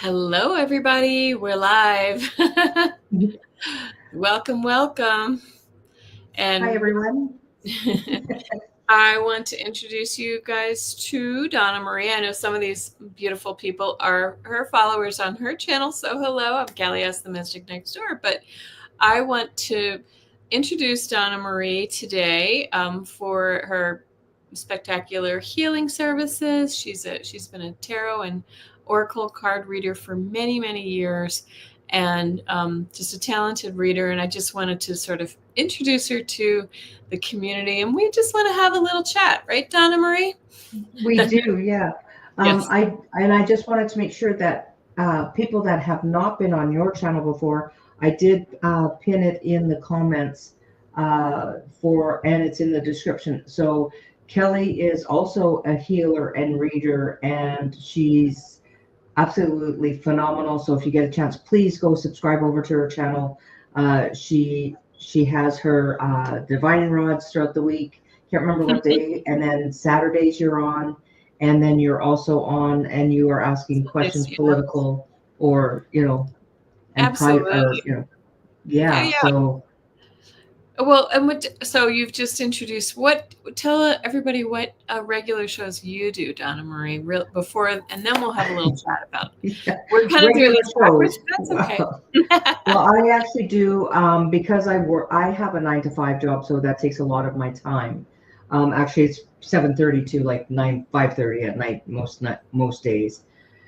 Hello, everybody. We're live. Welcome, welcome. Hi, And everyone. I want to introduce you guys to Donna Marie. I know some of these beautiful people are her followers on her channel. So hello, I'm Callie S. the Mystic Next Door. But I want to introduce Donna Marie today for her spectacular healing services. She's been a tarot and oracle card reader for many, many years, and just a talented reader. And I just wanted to sort of introduce her to the community, and we just want to have a little chat, right, Donna Marie? We do, yeah. Yes. I just wanted to make sure that people that have not been on your channel before, I did pin it in the comments and it's in the description. So Kelly is also a healer and reader, and she's absolutely phenomenal. So if you get a chance, please go subscribe over to her channel. She has her divining rods throughout the week. Can't remember what day, and then Saturdays you're on, and then you're also on, and you are asking Yes, questions, yeah. political or and private, or Absolutely. yeah. Yeah. So Well, and so you've just introduced tell everybody what regular shows you do, Donna Marie, before, and then we'll have a little chat about it. yeah, We're kind of doing regular this backwards, shows. but that's okay. Well, I actually do because I have a 9 to 5 job, so that takes a lot of my time. Actually, it's 7:30 to like 5:30 at night most days.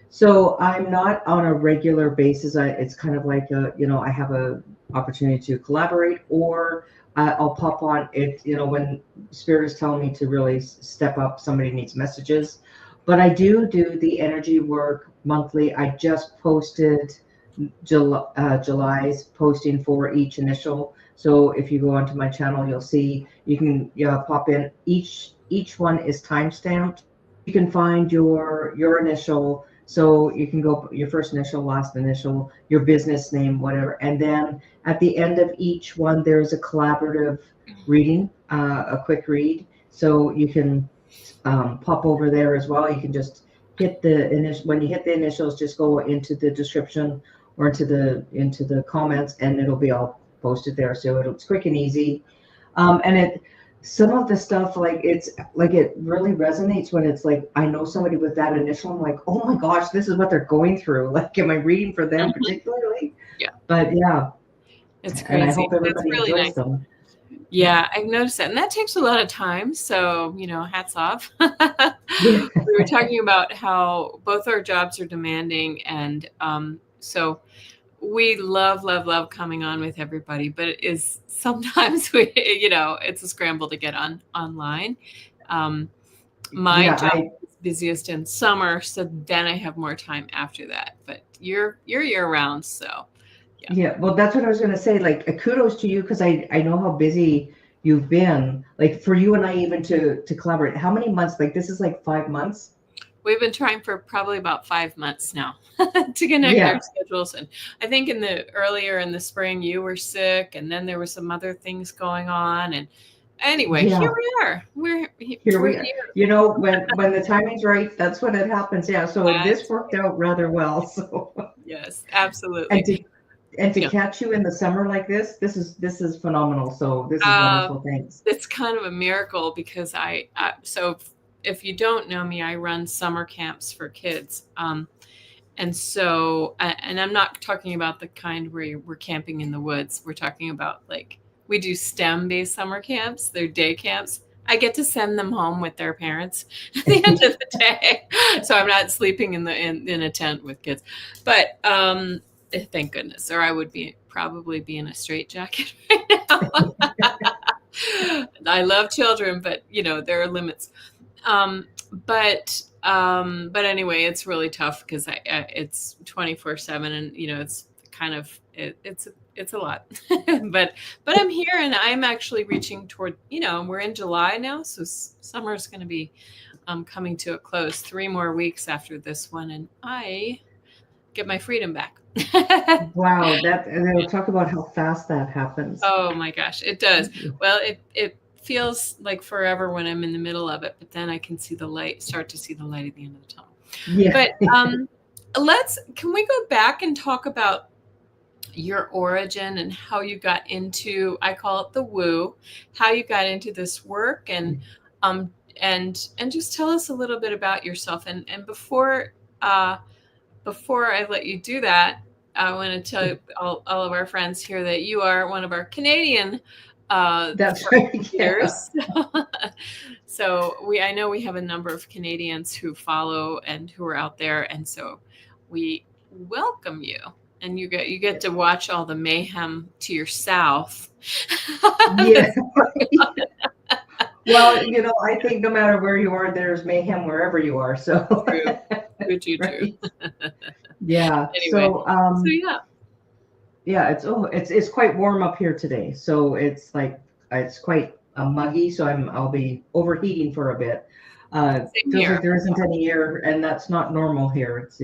So I'm not on a regular basis. It's kind of like I have a opportunity to collaborate, or I'll pop on it. When Spirit is telling me to really step up, somebody needs messages. But I do the energy work monthly. I just posted July's posting for each initial. So if you go onto my channel, you'll see you can pop in. Each one is time stamped. You can find your initial. So you can go your first initial, last initial, your business name, whatever. And then at the end of each one, there's a collaborative reading, a quick read. So you can pop over there as well. You can just hit the initial. When you hit the initials, just go into the description or into the comments, and it'll be all posted there. So it's quick and easy. And some of the stuff, it really resonates when it's like I know somebody with that initial. I'm like, oh my gosh, this is what they're going through. Like, am I reading for them particularly? Yeah, But yeah, it's and I crazy. hope It's everybody really enjoys nice. them. Yeah, I've noticed that, and that takes a lot of time. So hats off. Yeah. We were talking about how both our jobs are demanding, and so we love, love, love coming on with everybody, but it is sometimes it's a scramble to get online. My Yeah, job is busiest in summer, so then I have more time after that. But you're year round, so yeah. Yeah, well, that's what I was going to say. Like, kudos to you, because I know how busy you've been. Like, for you and I even to collaborate. How many months? Like, this is like 5 months. We've been trying for probably about 5 months now to connect our Yeah, schedules. And I think earlier in the spring, you were sick, and then there were some other things going on. And anyway, here yeah. we are. Here We're we are. here. When the timing's right, that's when it happens. Yeah. So this That's worked out rather well. So Yes, and absolutely. to catch you in the summer like this is phenomenal. So this is Um, wonderful. Thanks. it's kind of a miracle because so if you don't know me, I run summer camps for kids. And so, and I'm not talking about the kind where we're camping in the woods. We're talking about we do STEM-based summer camps. They're day camps. I get to send them home with their parents at the end of the day. So I'm not sleeping in a tent with kids. But thank goodness, or I would probably be in a straitjacket right now. I love children, but there are limits. But anyway, it's really tough because it's 24/7, and it's kind of it's a lot. but I'm here, and I'm actually reaching toward we're in July now, so summer is going to be coming to a close. 3 more weeks after this one, and I get my freedom back. Wow, and then we'll talk about how fast that happens. Oh my gosh, it does. Well, it feels like forever when I'm in the middle of it, but then I can start to see the light at the end of the tunnel. Yeah. But Can we go back and talk about your origin and how you got into, I call it the woo, how you got into this work, um and just tell us a little bit about yourself. And before I let you do that, I want to tell all of our friends here that you are one of our Canadian That's right. Yeah. leaders. So I know we have a number of Canadians who follow and who are out there, and so we welcome you. And you get to watch all the mayhem to your south. Yeah. Well, I think no matter where you are, there's mayhem wherever you are. So, True. right. Yeah. Anyway, so yeah. Yeah, it's quite warm up here today. So it's quite muggy. So I'll be overheating for a bit. Same Feels here. like there isn't any air, and that's not normal here. It's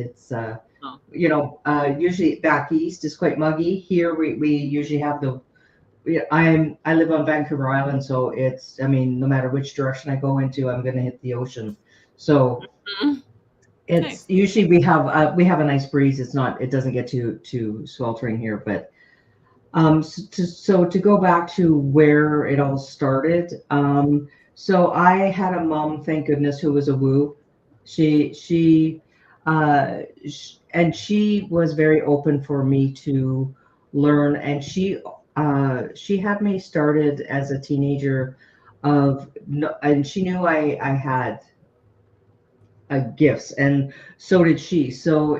usually back east is quite muggy. Here we usually have I live on Vancouver Island, so no matter which direction I go into, I'm going to hit the ocean. So it's Nice. usually we have a nice breeze. It doesn't get too sweltering here, but so to go back to where it all started. So I had a mom, thank goodness, who was a woo. And she was very open for me to learn, and she had me started as a teenager and she knew I had gifts, and so did she. So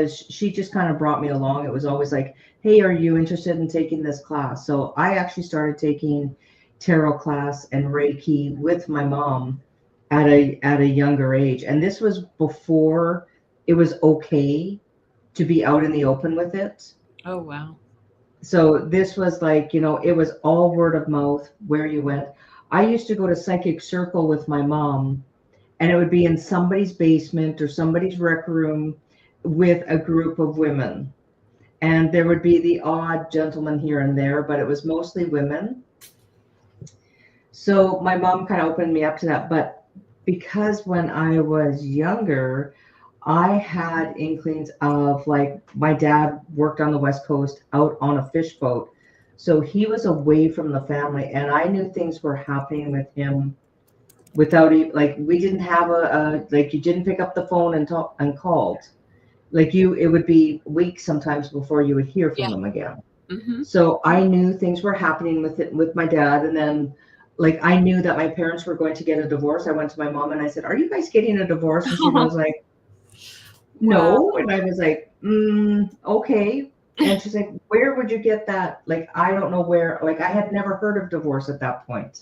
she just kind of brought me along. It was always like, hey, are you interested in taking this class? So I actually started taking tarot class and Reiki with my mom at a younger age, and this was before it was okay to be out in the open with it. Oh wow. So this was like, it was all word of mouth where you went. I used to go to Psychic Circle with my mom, and it would be in somebody's basement or somebody's rec room with a group of women. And there would be the odd gentleman here and there, but it was mostly women. So my mom kind of opened me up to that. But because when I was younger, I had inklings of, like, my dad worked on the West Coast out on a fish boat. So he was away from the family, and I knew things were happening with him without even, like, we didn't have like, you didn't pick up the phone and talk and called. Like, it would be weeks sometimes before you would hear from them again. Mm-hmm. So I knew things were happening with my dad. And then, like, I knew that my parents were going to get a divorce. I went to my mom and I said, are you guys getting a divorce? And she was like, no. Wow. And I was like, okay. And she's like, where would you get that? Like, I don't know where. Like, I had never heard of divorce at that point.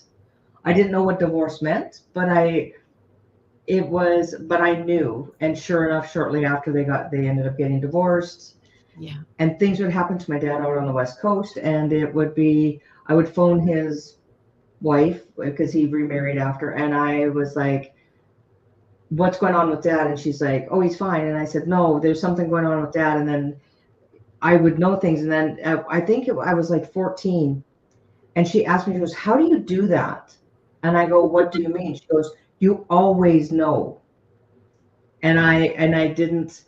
I didn't know what divorce meant, but I knew. And sure enough, shortly after they ended up getting divorced. Yeah. And things would happen to my dad out on the West Coast, and I would phone his wife because he remarried after, and I was like, what's going on with dad? And she's like, oh, he's fine. And I said, no, there's something going on with dad. And then I would know things. And then I think I was like 14, and she asked me, she goes, how do you do that? And I go, what do you mean? She goes, you always know. And I didn't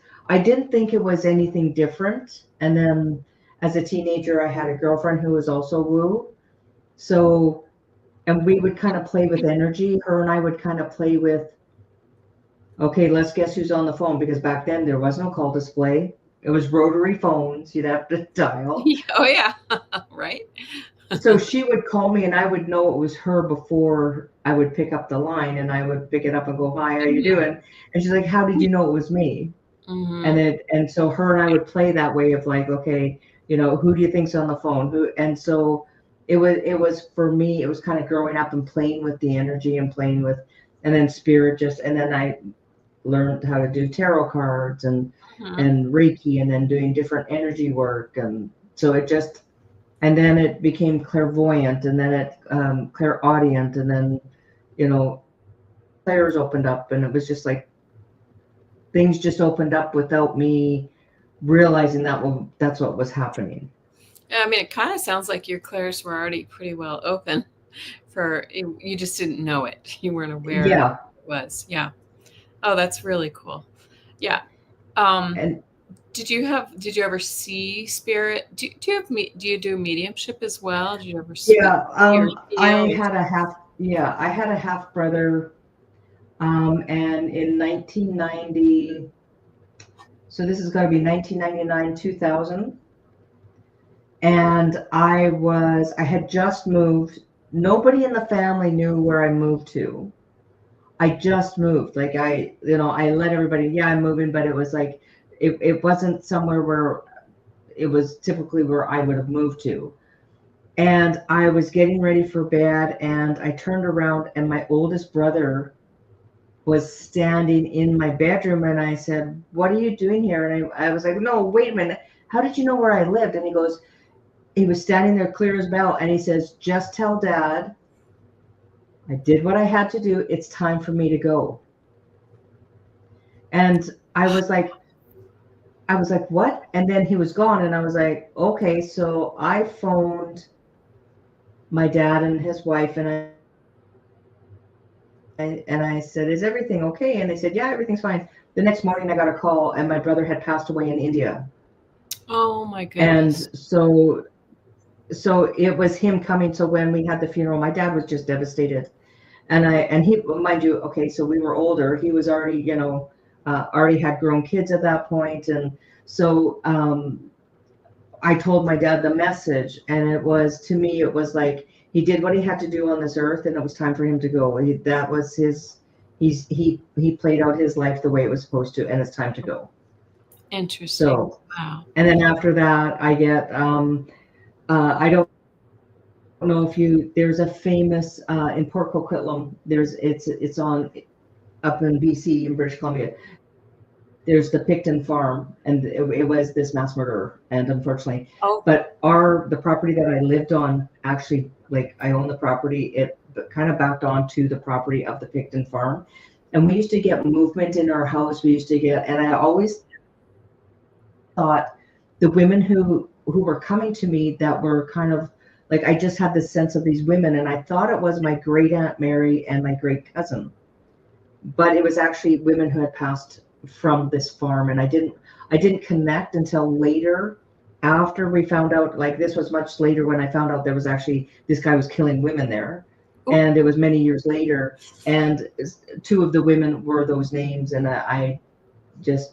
think it was anything different. And then as a teenager, I had a girlfriend who was also woo. So, and we would kind of play with energy. Her and I would kind of play with, okay, let's guess who's on the phone, because back then there was no call display. It was rotary phones. You'd have to dial. Oh yeah. Right. So she would call me, and I would know it was her before I would pick up the line, and I would pick it up and go, hi, how you doing? And she's like, how did you know it was me? Mm-hmm. And so her and I would play that way of, like, okay, who do you think's on the phone? And so it was for me, it was kind of growing up and playing with the energy and playing with, and then spirit and then I learned how to do tarot cards and Reiki, and then doing different energy work. And so and then it became clairvoyant, and then it clairaudient, and then, clairs opened up, and it was just like things just opened up without me realizing that's what was happening. I mean, it kind of sounds like your clairs were already pretty well open you just didn't know it. You weren't aware Yeah. it was. Yeah. Oh, that's really cool. Yeah. And Did you ever see spirit? Do you have do you do mediumship as well? Did you ever speak yeah, or I feel? had a half, yeah, I had a half brother, and in 1990, so this is going to be 1999, 2000. And I had just moved. Nobody in the family knew where I moved to. I just moved. Like I let everybody, yeah, I'm moving, but it was like, it wasn't somewhere where it was typically where I would have moved to. And I was getting ready for bed and I turned around and my oldest brother was standing in my bedroom and I said, "What are you doing here?" And I was like, "No, wait a minute. How did you know where I lived?" And he was standing there clear as bell and he says, "Just tell Dad I did what I had to do. It's time for me to go." And I was like, "What?" And then he was gone and I was like, "Okay." So I phoned my dad and his wife and I said, "Is everything okay?" And they said, "Yeah, everything's fine." The next morning I got a call and my brother had passed away in India. Oh my And goodness. so it was him coming. So when we had the funeral, my dad was just devastated. And he, mind you, okay, so we were older. He was already, already had grown kids at that point. And so I told my dad the message, and it was, to me, it was like he did what he had to do on this earth, and it was time for him to go. That was his. He played out his life the way it was supposed to, and it's time to go. Interesting. So, Wow. and then after that, I get. I don't know if you. There's a famous in Port Coquitlam. It's on up in BC in British Columbia. There's the Picton farm, and it was this mass murderer, and unfortunately, Oh, but the property that I lived on, actually, like I own the property, it kind of backed onto the property of the Picton farm, and we used to get movement in our house. We used to get, and I always thought the women who were coming to me that were kind of like, I just had this sense of these women, and I thought it was my great aunt Mary and my great cousin, but it was actually women who had passed from this farm, and I didn't connect until later, after we found out, like this was much later when I found out there was actually this guy was killing women there, oh, and it was many years later, and two of the women were those names, and I just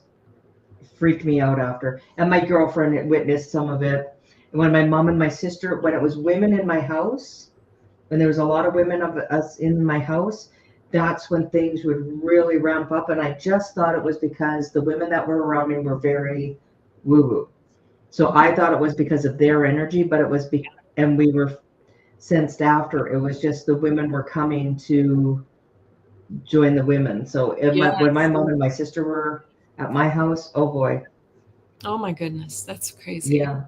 freaked me out after, and my girlfriend had witnessed some of it. And when my mom and my sister, when it was women in my house, when there was a lot of women of us in my house, that's when things would really ramp up. And I just thought it was because the women that were around me were very woo woo. So I thought it was because of their energy, but it was, and we were sensed after. It was just the women were coming to join the women. So when my yes. mom and my sister were at my house, oh boy. Oh my goodness. That's crazy. Yeah.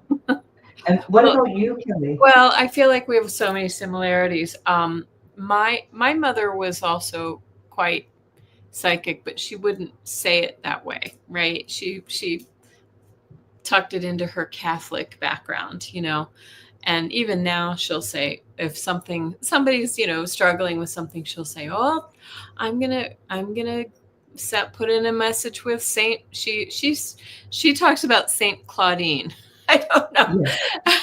And what Well, about you, Kelly? well, I feel like we have so many similarities. My mother was also quite psychic, but she wouldn't say it that way, right? She tucked it into her Catholic background, and even now she'll say, if somebody's struggling with something, she'll say, "Oh, I'm gonna put in a message with Saint." She talks about Saint Claudine. I don't know. Yeah.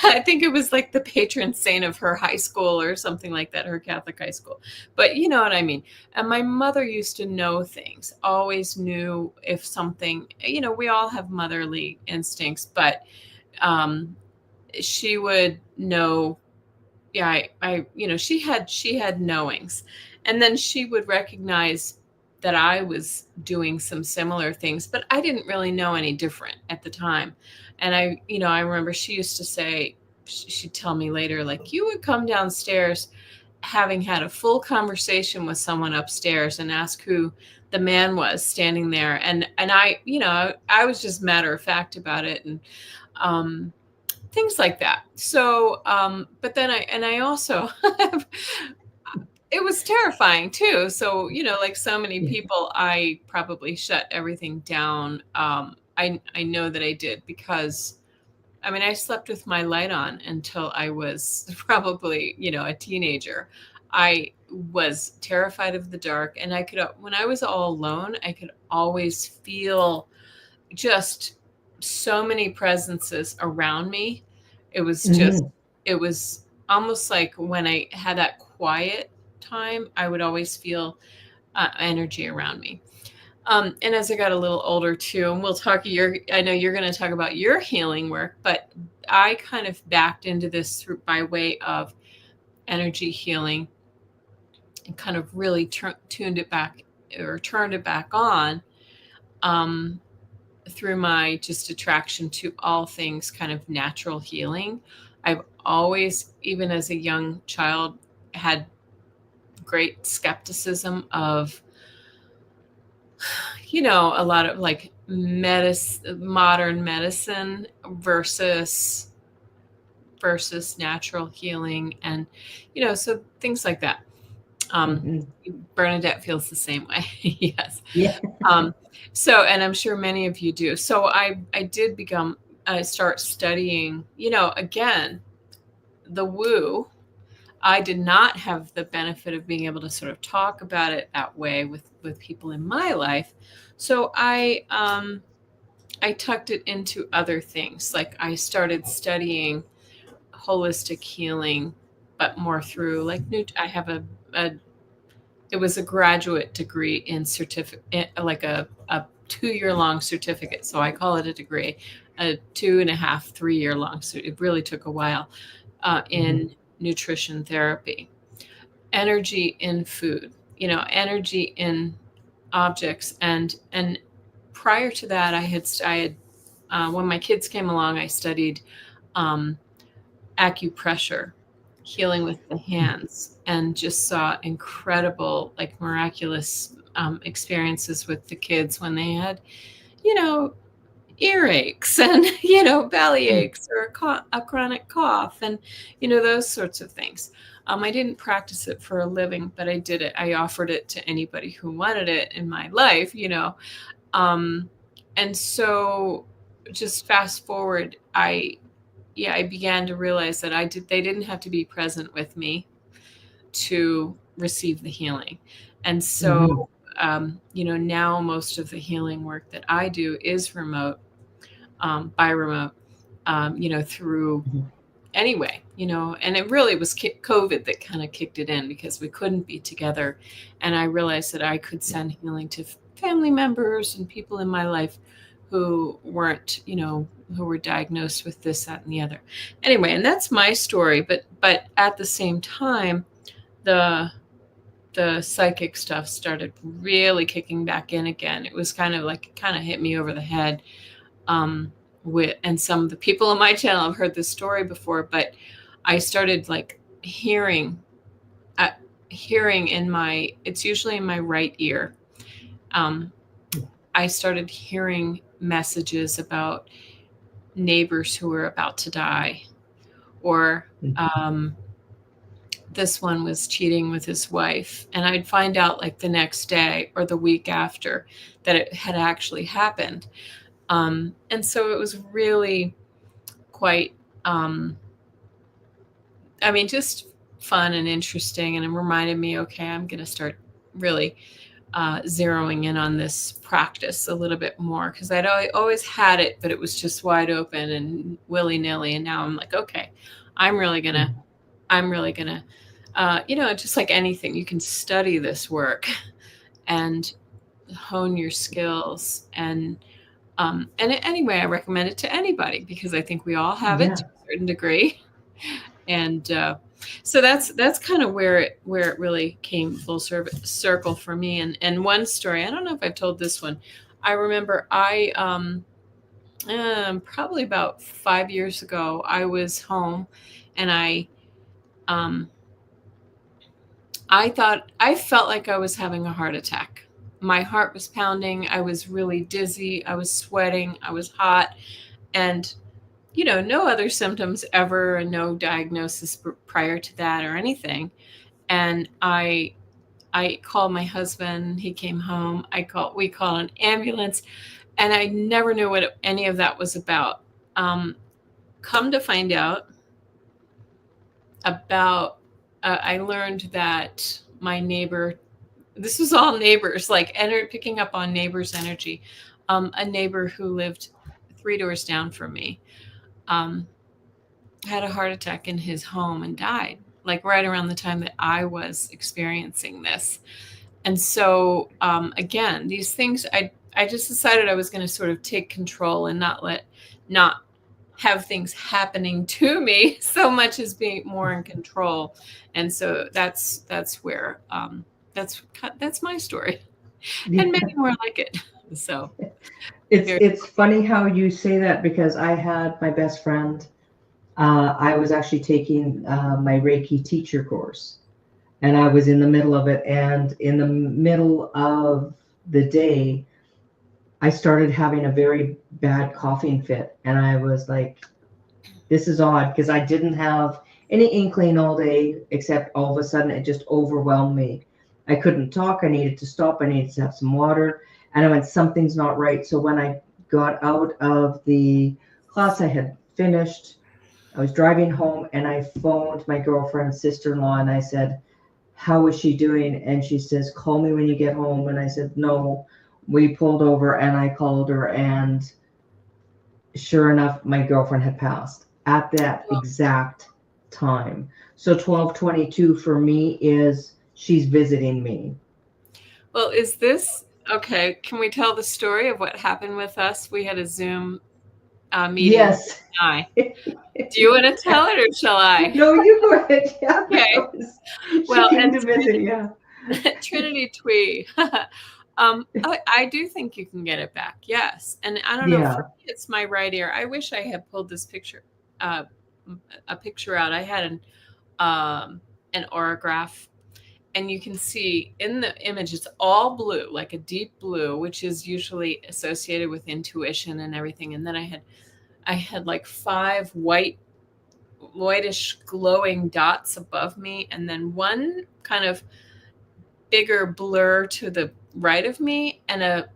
I think it was like the patron saint of her high school or something like that, her Catholic high school. But you know what I mean. And my mother used to know things, always knew if something, we all have motherly instincts, but um, she would know. Yeah, she had knowings, and then she would recognize that I was doing some similar things, but I didn't really know any different at the time. And I remember she used to say, she'd tell me later, like, you would come downstairs having had a full conversation with someone upstairs and ask who the man was standing there, and I was just matter of fact about it, and um things like that. So, but then I also, it was terrifying too. So, like so many Yeah. people, I probably shut everything down. I know that I did because, I mean, I slept with my light on until I was probably, a teenager. I was terrified of the dark, and when I was all alone, I could always feel just so many presences around me. It was just, Mhm. it was almost like when I had that quiet time, I would always feel energy around me. And as I got a little older too, and we'll talk, I know you're going to talk about your healing work, but I kind of backed into this by way of energy healing and kind of really tuned it back or turned it back on um, through my just attraction to all things kind of natural healing. I've always, even as a young child, had great skepticism of, a lot of like modern medicine versus natural healing, and so things like that. um Mhm. Bernadette feels the same way. Yes. Yeah. um so, and I'm sure many of you do. So I did start studying, again, the woo. I did not have the benefit of being able to sort of talk about it that way with people in my life. So I tucked it into other things. Like I started studying holistic healing, but more through like I have a it was a graduate degree in certificate, like a 2 year long certificate. So I call it a degree, a 2.5, 3 year long. So it really took a while Mhm. in nutrition therapy, energy in food, energy in objects. And prior to that, I had when my kids came along, I studied um, acupressure, healing with the hands, and just saw incredible, like miraculous experiences with the kids when they had, you know, earaches and, belly Mhm. aches or a chronic cough and, those sorts of things. I didn't practice it for a living, but I did it. I offered it to anybody who wanted it in my life. Um, and so just fast forward, I began to realize that they didn't have to be present with me to receive the healing. And Mhm. so, now most of the healing work that I do is remote, by remote, through Mhm. anyway, and it really was COVID that kind of kicked it in because we couldn't be together. And I realized that I could send healing to family members and people in my life who weren't, who were diagnosed with this, that, and the other. Anyway, and that's my story. But at the same time, the the psychic stuff started really kicking back in again. It was kind of like, it kind of hit me over the head. And some of the people on my channel have heard this story before, but I started like uh, hearing it's usually in my right ear. Um, I started hearing messages about neighbors who were about to die, or this one was cheating with his wife. And I'd find out like the next day or the week after that it had actually happened. And so it was really quite, just fun and interesting. And it reminded me, okay, I'm going to start really zeroing in on this practice a little bit more, because I'd always had it, but it was just wide open and willy nilly. And now I'm like, okay, I'm really gonna, Mhm. I'm really gonna, just like anything, you can study this work and hone your skills. Anyway, I recommend it to anybody because I think we all have it to Yeah. a certain degree. And so that's kind of where it really came full circle for me. And one story, I don't know if I've told this one. I remember probably about 5 years ago, I was home, and um, I felt like I was having a heart attack. My heart was pounding. I was really dizzy. I was sweating. I was hot, and no other symptoms ever, and no diagnosis prior to that or anything. And I called my husband. He came home. We called an ambulance, and I never knew what any of that was about. Um, Come to find out about, I learned that my neighbor. This was all neighbors, like picking up on neighbors' energy. a neighbor who lived 3 doors down from me had a heart attack in his home and died, like right around the time that I was experiencing this. And so, again, these things, I just decided I was going to sort of take control and not have things happening to me so much as being more in control. And so that's where, that's my story, and many more like it. So It's funny how you say that, because I had my best friend. I was actually taking my Reiki teacher course, and I was in the middle of it. And in the middle of the day, I started having a very bad coughing fit. And I was like, this is odd, because I didn't have any inkling all day, except all of a sudden it just overwhelmed me. I couldn't talk. I needed to stop. I needed to have some water. And I went, something's not right. So when I got out of the class, I had finished. I was driving home, and I phoned my girlfriend's sister-in-law, and I said, how is she doing? And she says, call me when you get home. And I said, no. We pulled over, and I called her, and sure enough, my girlfriend had passed at that exact time. So 1222 for me is she's visiting me. Well, is this okay? Can we tell the story of what happened with us? We had a Zoom meeting. Yes. Do you want to tell it, or shall I? No, you go ahead. Yeah. Okay. Well, she came to visit. Yeah. Trinity Twee. I do think you can get it back. Yes. And I don't know, for me, it's my right ear. I wish I had pulled this picture, a picture out. I had an aurograph, and you can see in the image, it's all blue, like a deep blue, which is usually associated with intuition and everything. And then I had like 5 whitish glowing dots above me, and then one kind of bigger blur to the right of me, and a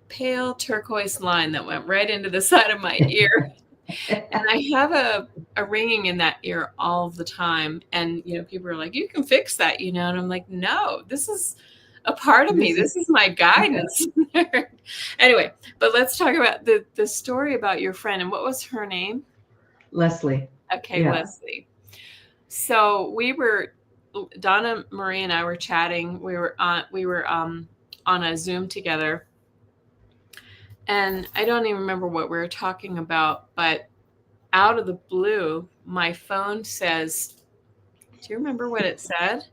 pale turquoise line that went right into the side of my ear. And I have a ringing in that ear all the time. And, people are like, you can fix that, and I'm like, no, this is a part of me. This is my guidance. Anyway, but let's talk about the story about your friend. And what was her name? Leslie. Okay, yeah. Leslie. So Donna, Marie, and I were chatting. We were on a Zoom together, and I don't even remember what we were talking about. But out of the blue, my phone says, "Do you remember what it said?"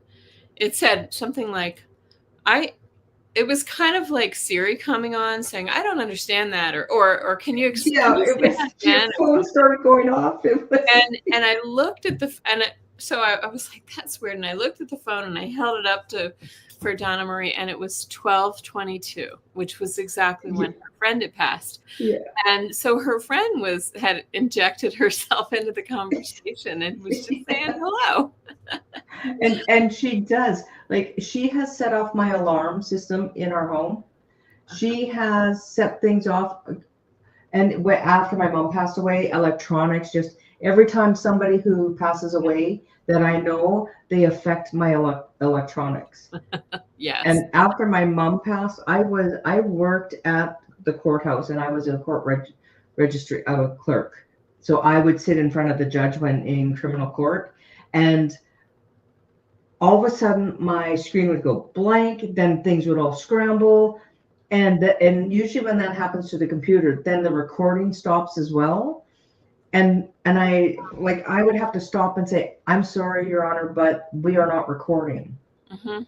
It said something like, It was kind of like Siri coming on, saying, "I don't understand that," or "Can you explain?" Yeah, it was. Your phone started going off. And I looked at so I was like, that's weird. And I looked at the phone, and I held it up for Donna Marie, and it was 12:22, which was exactly when her friend had passed. Yeah. And so her friend had injected herself into the conversation and was just saying hello. And she does. Like, she has set off my alarm system in our home. She has set things off. And after my mom passed away, electronics, just every time somebody who passes away that I know, they affect my electronics. Yes. And after my mom passed, I worked at the courthouse, and I was a court registry clerk. So I would sit in front of the judge when in criminal court, and all of a sudden my screen would go blank, then things would all scramble. And usually when that happens to the computer, then the recording stops as well. And I would have to stop and say, "I'm sorry, Your Honor, but we are not recording." Mm-hmm.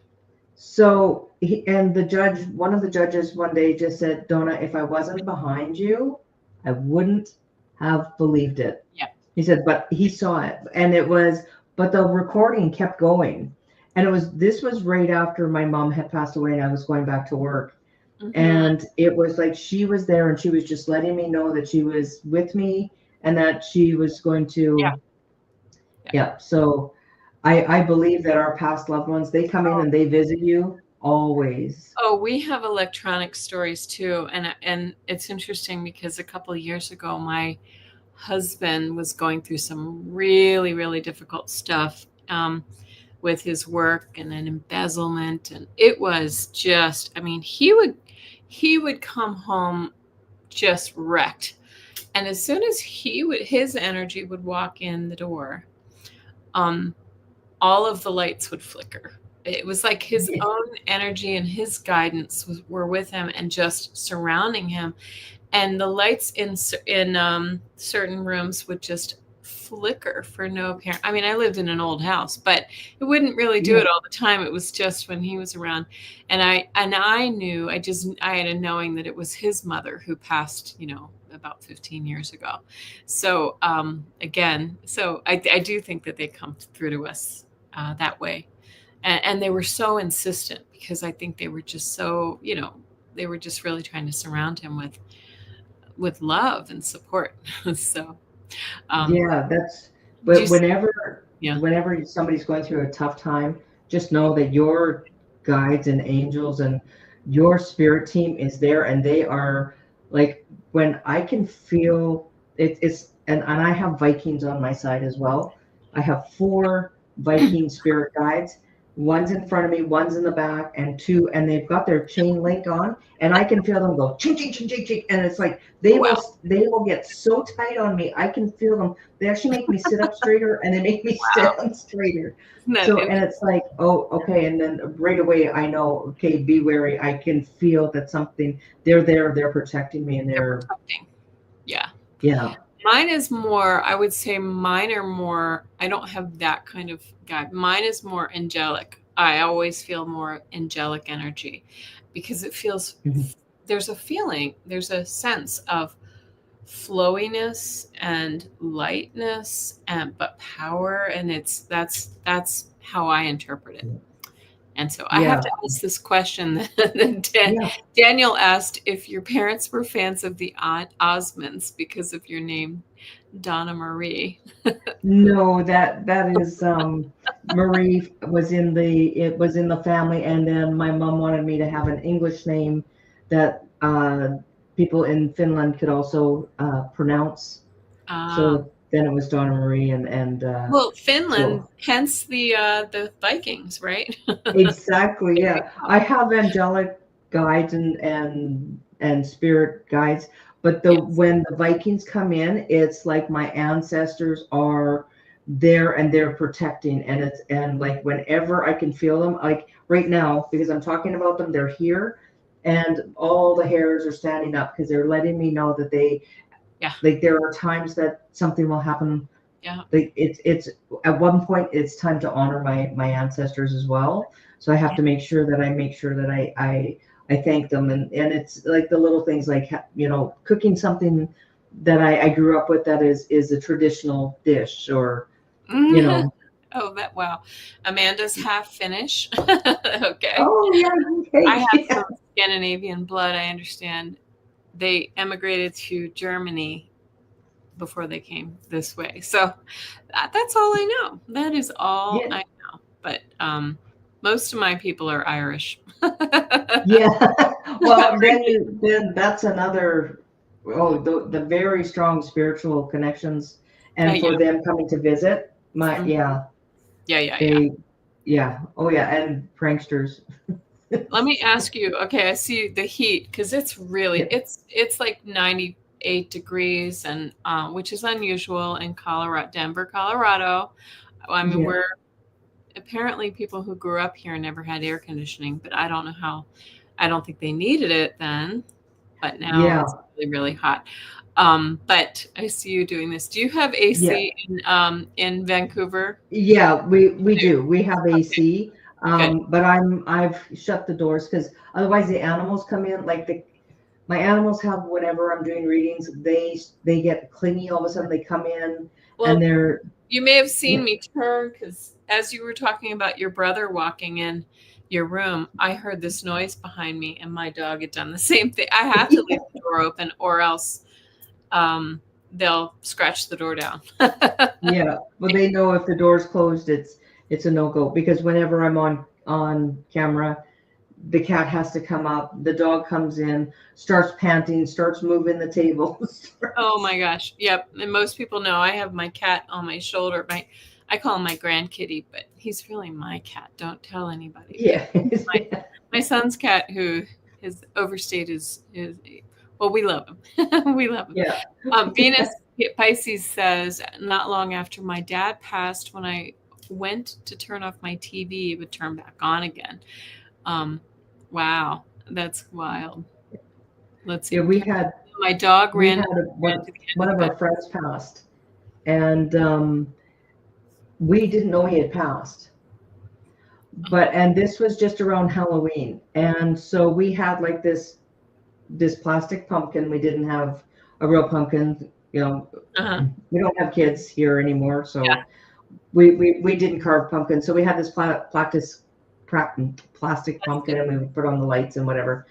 So one of the judges one day just said, "Donna, if I wasn't behind you, I wouldn't have believed it." Yeah. He said, but he saw it, but the recording kept going. And this was right after my mom had passed away, and I was going back to work. Mm-hmm. And it was like she was there, and she was just letting me know that she was with me, and that she was going to. Yeah. So I believe that our past loved ones, they come in and they visit you always. Oh, we have electronic stories too. And it's interesting because a couple of years ago, my husband was going through some really, really difficult stuff with his work and an embezzlement. And it was just, he would he would come home just wrecked. And as soon as his energy would walk in the door, all of the lights would flicker. It was like his Yeah. own energy and his guidance were with him and just surrounding him. And the lights in certain rooms would just flicker for no apparent. I mean, I lived in an old house, but it wouldn't really do Yeah. it all the time. It was just when he was around, and I knew, I had a knowing that it was his mother who passed, about 15 years ago. So again, so I do think that they come through to us that way, and they were so insistent because I think they were just so, they were just really trying to surround him with love and support. So, Yeah, do you, but whenever yeah, somebody's going through a tough time, just know that your guides and angels and your spirit team is there, and they are like, when I can feel it, and I have Vikings on my side as well. I have 4 Viking spirit guides. One's in front of me, one's in the back, and 2, and they've got their chain link on, and I can feel them go ching ching ching ching ching, and it's like wow, they will get so tight on me. I can feel them. They actually make me sit up straighter, and they make me stand straighter. isn't that So, and it's like, oh, okay. And then right away, I know, okay, be wary. I can feel that something, they're there, they're protecting me, and they're they're, protecting? Yeah. yeah, Mine is more, I would say mine are more, I don't have that kind of guide. Mine is more angelic. I always feel more angelic energy because it feels, mhm, there's a feeling, there's a sense of flowiness and lightness, and but power, and that's how I interpret it. And so I have yeah, to ask this question that yeah. Daniel asked, if your parents were fans of the Osmonds because of your name, Donna Marie. No, that is, Marie it was in the family, and then my mom wanted me to have an English name that people in Finland could also pronounce. Ah, So then it was Donna Marie, and well, Finland, so hence the Vikings, right? exactly, There you yeah. go. I have angelic guides and spirit guides, but Yes. when the Vikings come in, it's like my ancestors are there, and they're protecting, and like whenever I can feel them, like right now, because I'm talking about them, they're here, and all the hairs are standing up because they're letting me know that they, Yeah. like, there are times that something will happen. Yeah. Like, it's at one point it's time to honor my ancestors as well. So I have Yeah. to make sure that I thank them, and it's like the little things, like, cooking something that I grew up with, that is a traditional dish, or you know Oh, wow. Amanda's half Finnish. Okay. oh yeah, I okay, have yeah, some Scandinavian blood. I understand they emigrated to Germany before they came this way. So that's all I know. That is all yeah, I know. But most of my people are Irish. yeah. Well, then that's another, oh, the very strong spiritual connections, and Yeah. for them coming to visit, my, Mhm. yeah, Yeah, yeah, yeah. they, yeah, oh yeah, and pranksters. Let me ask you. Okay, I see the heat because it's really Yeah, it's like 98 degrees, and which is unusual in Colorado, Denver, Colorado. I mean, yeah, we're apparently people who grew up here never had air conditioning, but I don't know how. I don't think they needed it then, but now yeah, it's really, really hot. But I see you doing this. Do you have yeah, AC in Vancouver? yeah. We You do. do. We have Okay, AC, good. but I've shut the doors because otherwise the animals come in. Like, my animals have, whenever I'm doing readings, they get clingy all of a sudden. They come in, and Well, they're, you may have yeah, seen me turn because as you were talking about your brother walking in your room, I heard this noise behind me, and my dog had done the same thing. I have to leave the door open, or else um, they'll scratch the door down. yeah. Well, they know if the door's closed, it's a no go, because whenever I'm on camera, the cat has to come up. The dog comes in, starts panting, starts moving the table. Oh my gosh. Yep. And most people know I have my cat on my shoulder. I call him my grand kitty, but he's really my cat. Don't tell anybody. But Yeah. my son's cat who his overstate is well, we love him. We love him. Yeah. Venus Pisces says, not long after my dad passed, when I went to turn off my TV, it would turn back on again. Wow, that's wild. Let's see. Yeah, we had My dog ran to one the end of the our bed. friends passed, and we didn't know he had passed. And this was just around Halloween, and so we had like this plastic pumpkin. We didn't have a real pumpkin. You know, we don't have kids here anymore, so Yeah. we didn't carve pumpkins. So we had this plastic pumpkin, and we would put on the lights and whatever.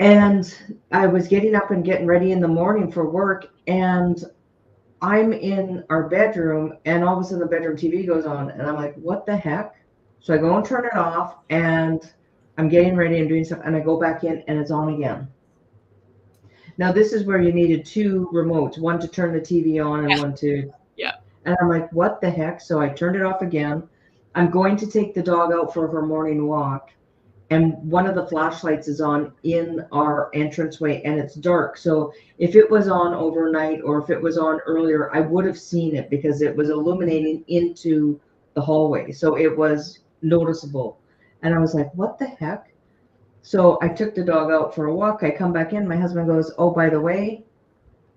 And I was getting up and getting ready in the morning for work, and I'm in our bedroom, and all of a sudden the bedroom TV goes on, and I'm like, what the heck? So I go and turn it off, and I'm getting ready and doing stuff, and I go back in, and it's on again. Now, this is where you needed two remotes, one to turn the TV on and one to... Yeah. And I'm like, what the heck? So I turned it off again. I'm going to take the dog out for her morning walk, and one of the flashlights is on in our entranceway, and it's dark. So if it was on overnight or if it was on earlier, I would have seen it because it was illuminating into the hallway. So it was noticeable. And I was like, what the heck? So I took the dog out for a walk. I come back in. My husband goes, oh, by the way,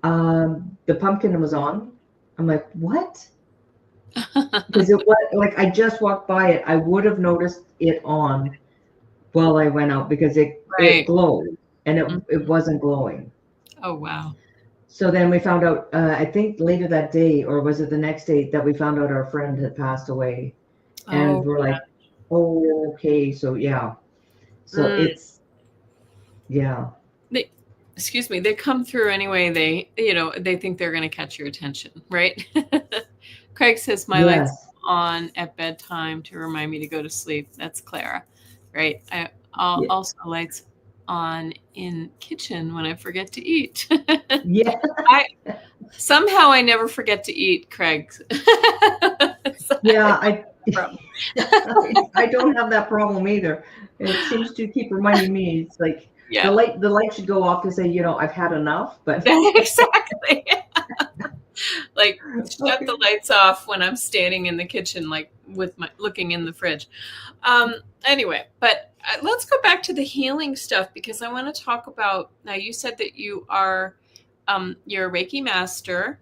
the pumpkin was on. I'm like, what? Because it was like, I just walked by it. I would have noticed it on while I went out because it glowed, and it wasn't glowing. Oh, wow. So then we found out, I think later that day, or was it the next day, that we found out our friend had passed away. And we're like, oh, okay. So yeah. So it's, yeah. Excuse me, they come through anyway. They think they're going to catch your attention, right? Craig says, my lights on at bedtime to remind me to go to sleep. That's Clara, right? Also lights on in kitchen when I forget to eat. Yeah. Somehow I never forget to eat, Craig. Yeah, I don't have that problem either. It seems to keep reminding me. It's like the light should go off to say, I've had enough. But exactly. Like shut the lights off when I'm standing in the kitchen, like with my looking in the fridge. Anyway, but let's go back to the healing stuff, because I want to talk about, now you said that you are you're a Reiki master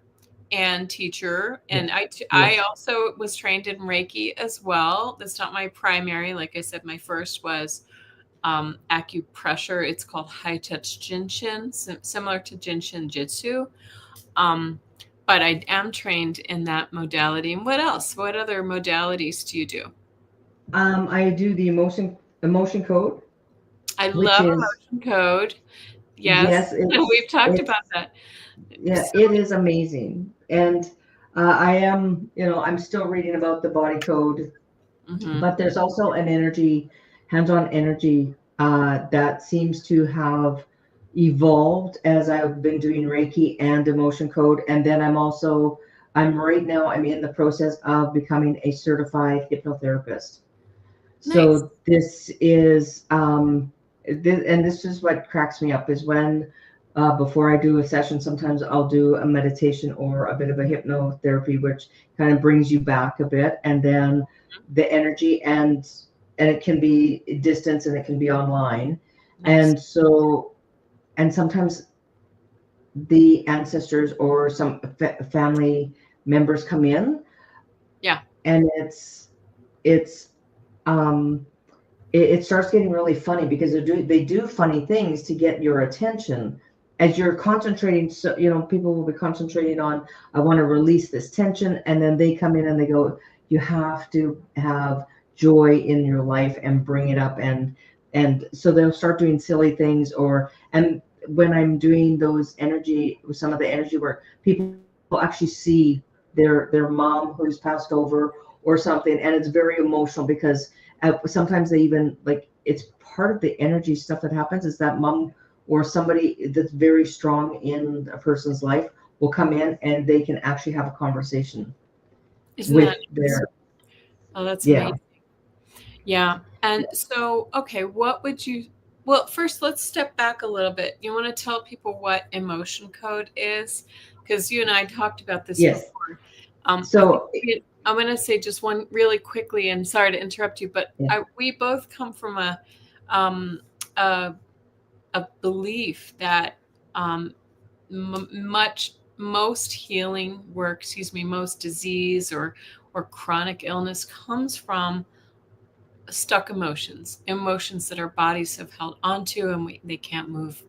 and teacher, and I also was trained in Reiki as well. That's not my primary. Like I said, my first was acupressure. It's called High-Touch Jin Shin, similar to Jin Shin Jitsu. But I am trained in that modality. And what else? What other modalities do you do? I do the emotion code. I love emotion code. Yes, we've talked about that. Yeah, it is amazing. And I am, I'm still reading about the body code, but there's also an hands-on energy that seems to have evolved as I've been doing Reiki and emotion code. And then I'm right now in the process of becoming a certified hypnotherapist. Nice. So this is, this is what cracks me up, is when before I do a session, sometimes I'll do a meditation or a bit of a hypnotherapy, which kind of brings you back a bit, and then the energy, and it can be distance and it can be online. Nice. And sometimes the ancestors or some family members come in. Yeah. And it starts getting really funny, because they do funny things to get your attention as you're concentrating. So, people will be concentrating on, I want to release this tension. And then they come in and they go, you have to have joy in your life and bring it up. And so they'll start doing silly things, and when I'm doing some of the energy work, people will actually see their mom who's passed over or something. And it's very emotional, because sometimes they even, like, it's part of the energy stuff that happens, is that mom or somebody that's very strong in a person's life will come in and they can actually have a conversation. Isn't with that Oh, that's amazing. Yeah. And so, okay, what would you Well, first, let's step back a little bit. You want to tell people what emotion code is? Because you and I talked about this Yes. before. I think So I'm going to say just one really quickly, and sorry to interrupt you, but yeah, we both come from um, a, a belief that um, most healing work, most disease or chronic illness comes from stuck emotions that our bodies have held onto and they can't move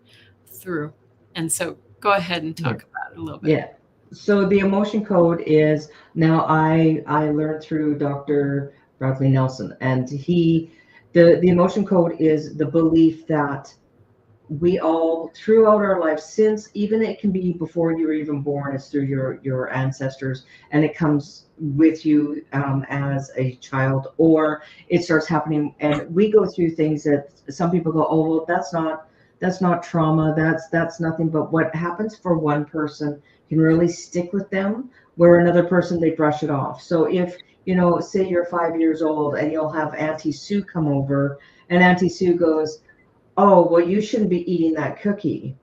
through. And so go ahead and yeah, talk about it a little bit. yeah. So the emotion code is now I learned through Dr. Bradley Nelson, and the emotion code is the belief that we all throughout our lives, since even it can be before you were even born, it's through your ancestors, and it comes with you as a child, or it starts happening and we go through things that some people go, oh well, that's not trauma, that's nothing. But what happens for one person can really stick with them, where another person, they brush it off. So if say you're 5 years old and you'll have Auntie Sue come over, and Auntie Sue goes, oh, well, you shouldn't be eating that cookie.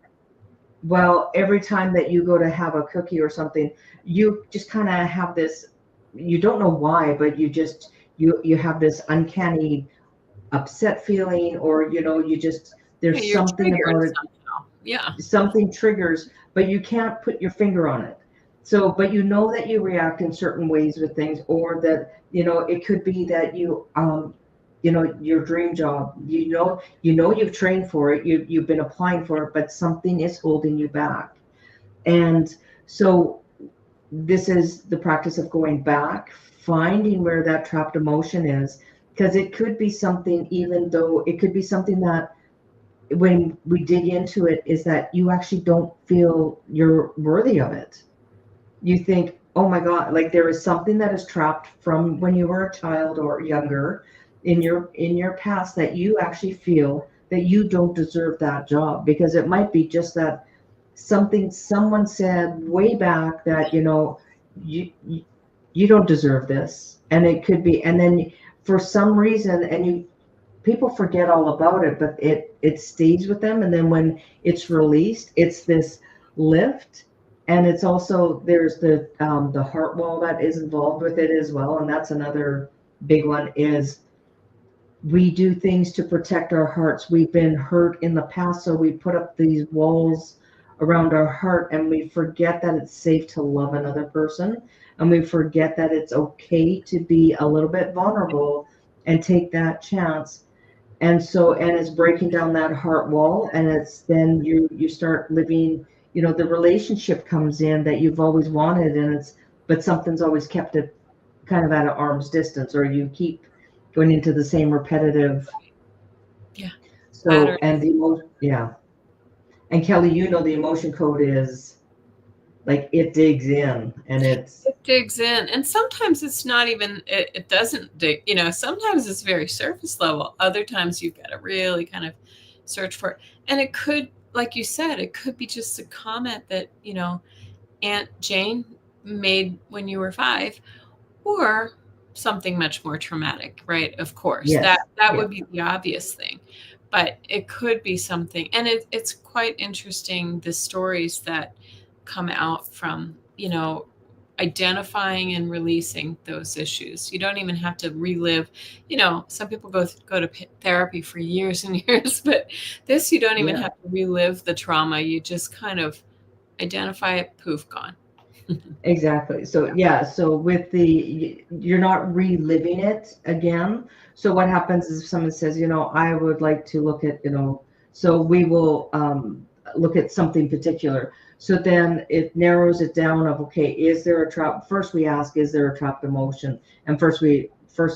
Well, every time that you go to have a cookie or something, you just kind of have this, you don't know why, but you have this uncanny upset feeling, or you just, Yeah, there's you're something triggered about it, somehow. Yeah. something triggers, but you can't put your finger on it. So, but you know that you react in certain ways with things, or that, it could be that your dream job, you've trained for it, you've been applying for it, but something is holding you back. And so this is the practice of going back, finding where that trapped emotion is, because it could be something, even though it could be something that when we dig into it, is that you actually don't feel you're worthy of it. You think, oh my God, like there is something that is trapped from when you were a child or younger in your past, that you actually feel that you don't deserve that job, because it might be just that something someone said way back that you you don't deserve this. And it could be, and then for some reason, and people forget all about it, but it stays with them. And then when it's released, it's this lift. And it's also, there's the heart wall that is involved with it as well. And that's another big one, is we do things to protect our hearts. We've been hurt in the past, so we put up these walls around our heart, and we forget that it's safe to love another person, and we forget that it's okay to be a little bit vulnerable and take that chance. And so, and it's breaking down that heart wall, and it's then you start living, the relationship comes in that you've always wanted, and but something's always kept it kind of at an arm's distance, or you keep going into the same repetitive. Yeah. So, Pattern. and the emotion, yeah. And Kelly, the emotion code is like, it digs in, and it's, It digs in. And sometimes it's not even, it doesn't dig, sometimes it's very surface level. Other times you've got to really kind of search for it. And it could, like you said, it could be just a comment that, Aunt Jane made when you were 5, or something much more traumatic, right? Of course, that yes, that yeah, would be the obvious thing, but it could be something. And it's quite interesting, the stories that come out from identifying and releasing those issues. You don't even have to relive. Some people go to therapy for years and years, but this, you don't even yeah. have to relive the trauma. You just kind of identify it, poof, gone. Exactly. So yeah, so with you're not reliving it again. So what happens is, if someone says, I would like to look at, so we will look at something particular. So then it narrows it down of, okay, is there a trap? First we ask, is there a trapped emotion? And first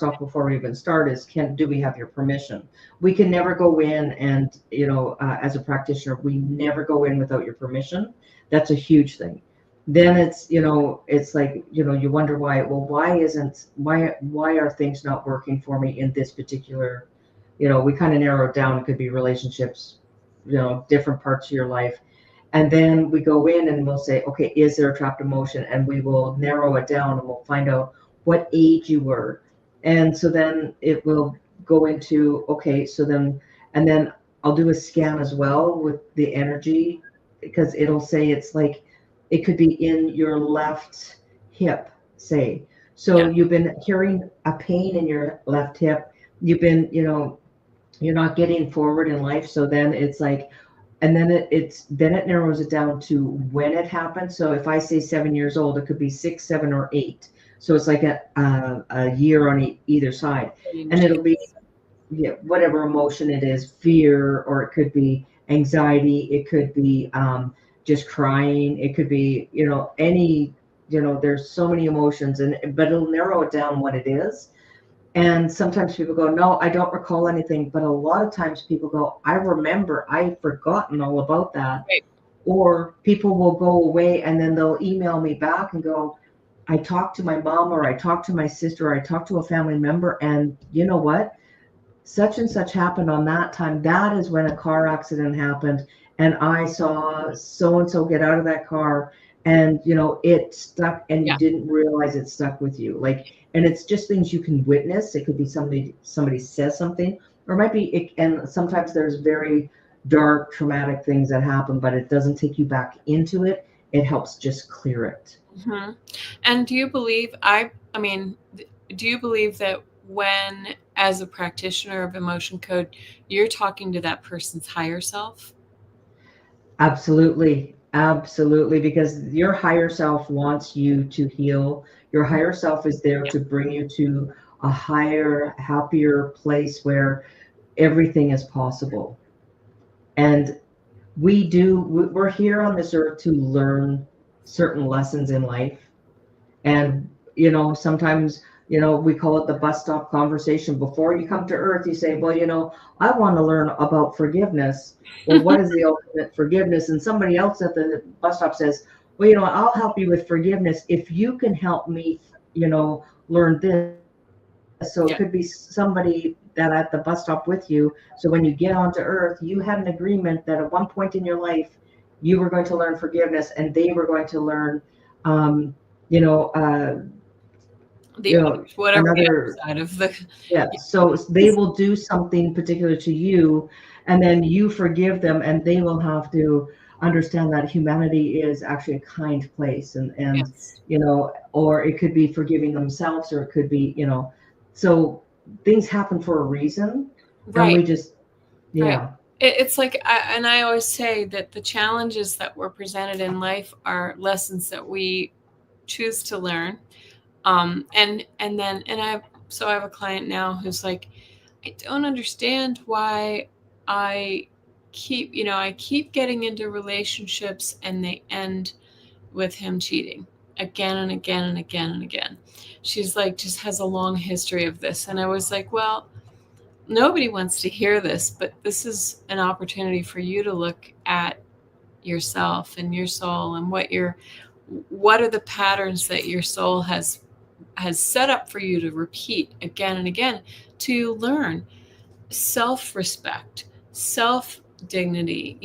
off, before we even start, is, do we have your permission? We can never go in and, as a practitioner, we never go in without your permission. That's a huge thing. Then it's like, you wonder why. Well, why are things not working for me in this particular, we kind of narrow it down. It could be relationships, different parts of your life. And then we go in and we'll say, okay, is there a trapped emotion? And we will narrow it down, and we'll find out what age you were. And so then it will go into, okay, so then, and then I'll do a scan as well with the energy, because it'll say it's like it could be in your left hip, say. So Yeah. you've been hearing a pain in your left hip. You've been, you're not getting forward in life. So then it's like, and then it narrows it down to when it happened. So if I say 7 years old, it could be 6, 7, or 8. So it's like a year on either side, and it'll be, yeah, whatever emotion it is, fear, or it could be anxiety, it could be just crying, it could be, any, there's so many emotions, but it'll narrow it down what it is. And sometimes people go, no, I don't recall anything. But a lot of times people go, I remember, I've forgotten all about that. Right. Or people will go away and then they'll email me back and go, I talked to my mom, or I talked to my sister, or I talked to a family member. And you know what? Such and such happened on that time. That is when a car accident happened. And I saw so and so get out of that car, and it stuck, and you Yeah. didn't realize it stuck with you. Like, and it's just things you can witness. It could be somebody says something, or it might be, and sometimes there's very dark, traumatic things that happen, but it doesn't take you back into it. It helps just clear it. Mm-hmm. And do you believe, do you believe that when, as a practitioner of emotion code, you're talking to that person's higher self? Absolutely. Absolutely. Because your higher self wants you to heal. Your higher self is there Yeah. to bring you to a higher, happier place where everything is possible. And we're here on this earth to learn certain lessons in life. And, sometimes, we call it the bus stop conversation. Before you come to earth, you say, well, I want to learn about forgiveness. Well, what is the ultimate forgiveness? And somebody else at the bus stop says, well, I'll help you with forgiveness if you can help me, learn this. So it Yeah. could be somebody that at the bus stop with you. So when you get onto earth, you had an agreement that at one point in your life, you were going to learn forgiveness, and they were going to learn, um, you know, uh, The whatever the other another, side of the yeah. So they will do something particular to you, and then you forgive them, and they will have to understand that humanity is actually a kind place, and yes. or it could be forgiving themselves, or it could be, so things happen for a reason, and Right. we just, Right. yeah. It's like, and I always say that the challenges that we're presented in life are lessons that we choose to learn. I have a client now who's like, I don't understand why I I keep getting into relationships and they end with him cheating again and again and again and again. She's like, just has a long history of this. And I was like, well, nobody wants to hear this, but this is an opportunity for you to look at yourself and your soul and what are the patterns that your soul has set up for you to repeat again and again, to learn self-respect, self-dignity,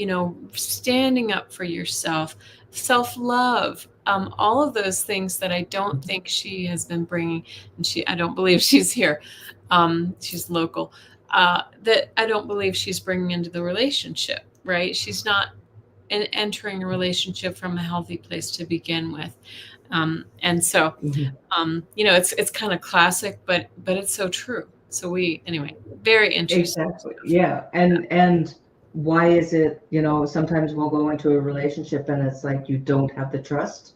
standing up for yourself, self-love, all of those things that I don't think she has been bringing. And I don't believe she's here. She's local. That I don't believe she's bringing into the relationship, right? She's not entering a relationship from a healthy place to begin with. And so, Mhm. it's kind of classic, but it's so true. So anyway, very interesting Exactly. stuff. Yeah. And why is it, sometimes we'll go into a relationship and it's like you don't have the trust,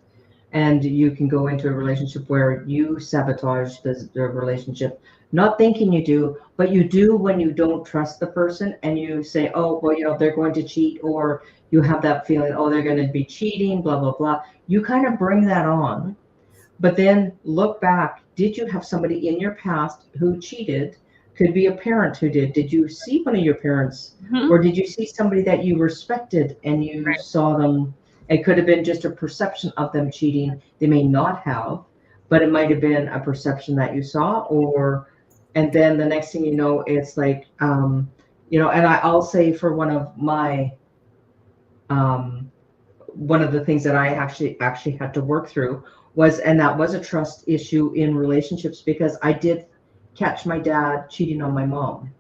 and you can go into a relationship where you sabotage the relationship, not thinking you do, but you do when you don't trust the person, and you say, oh, well, they're going to cheat, or you have that feeling, oh, they're going to be cheating, blah, blah, blah. You kind of bring that on. But then look back. Did you have somebody in your past who cheated? Could be a parent who did. Did you see one of your parents? Mhm. Or did you see somebody that you respected and you Right. saw them? It could have been just a perception of them cheating. They may not have, but it might have been a perception that you saw. And then the next thing you know, it's like, and I'll say for um, one of the things that I actually had to work through was, and that was a trust issue in relationships, because I did catch my dad cheating on my mom.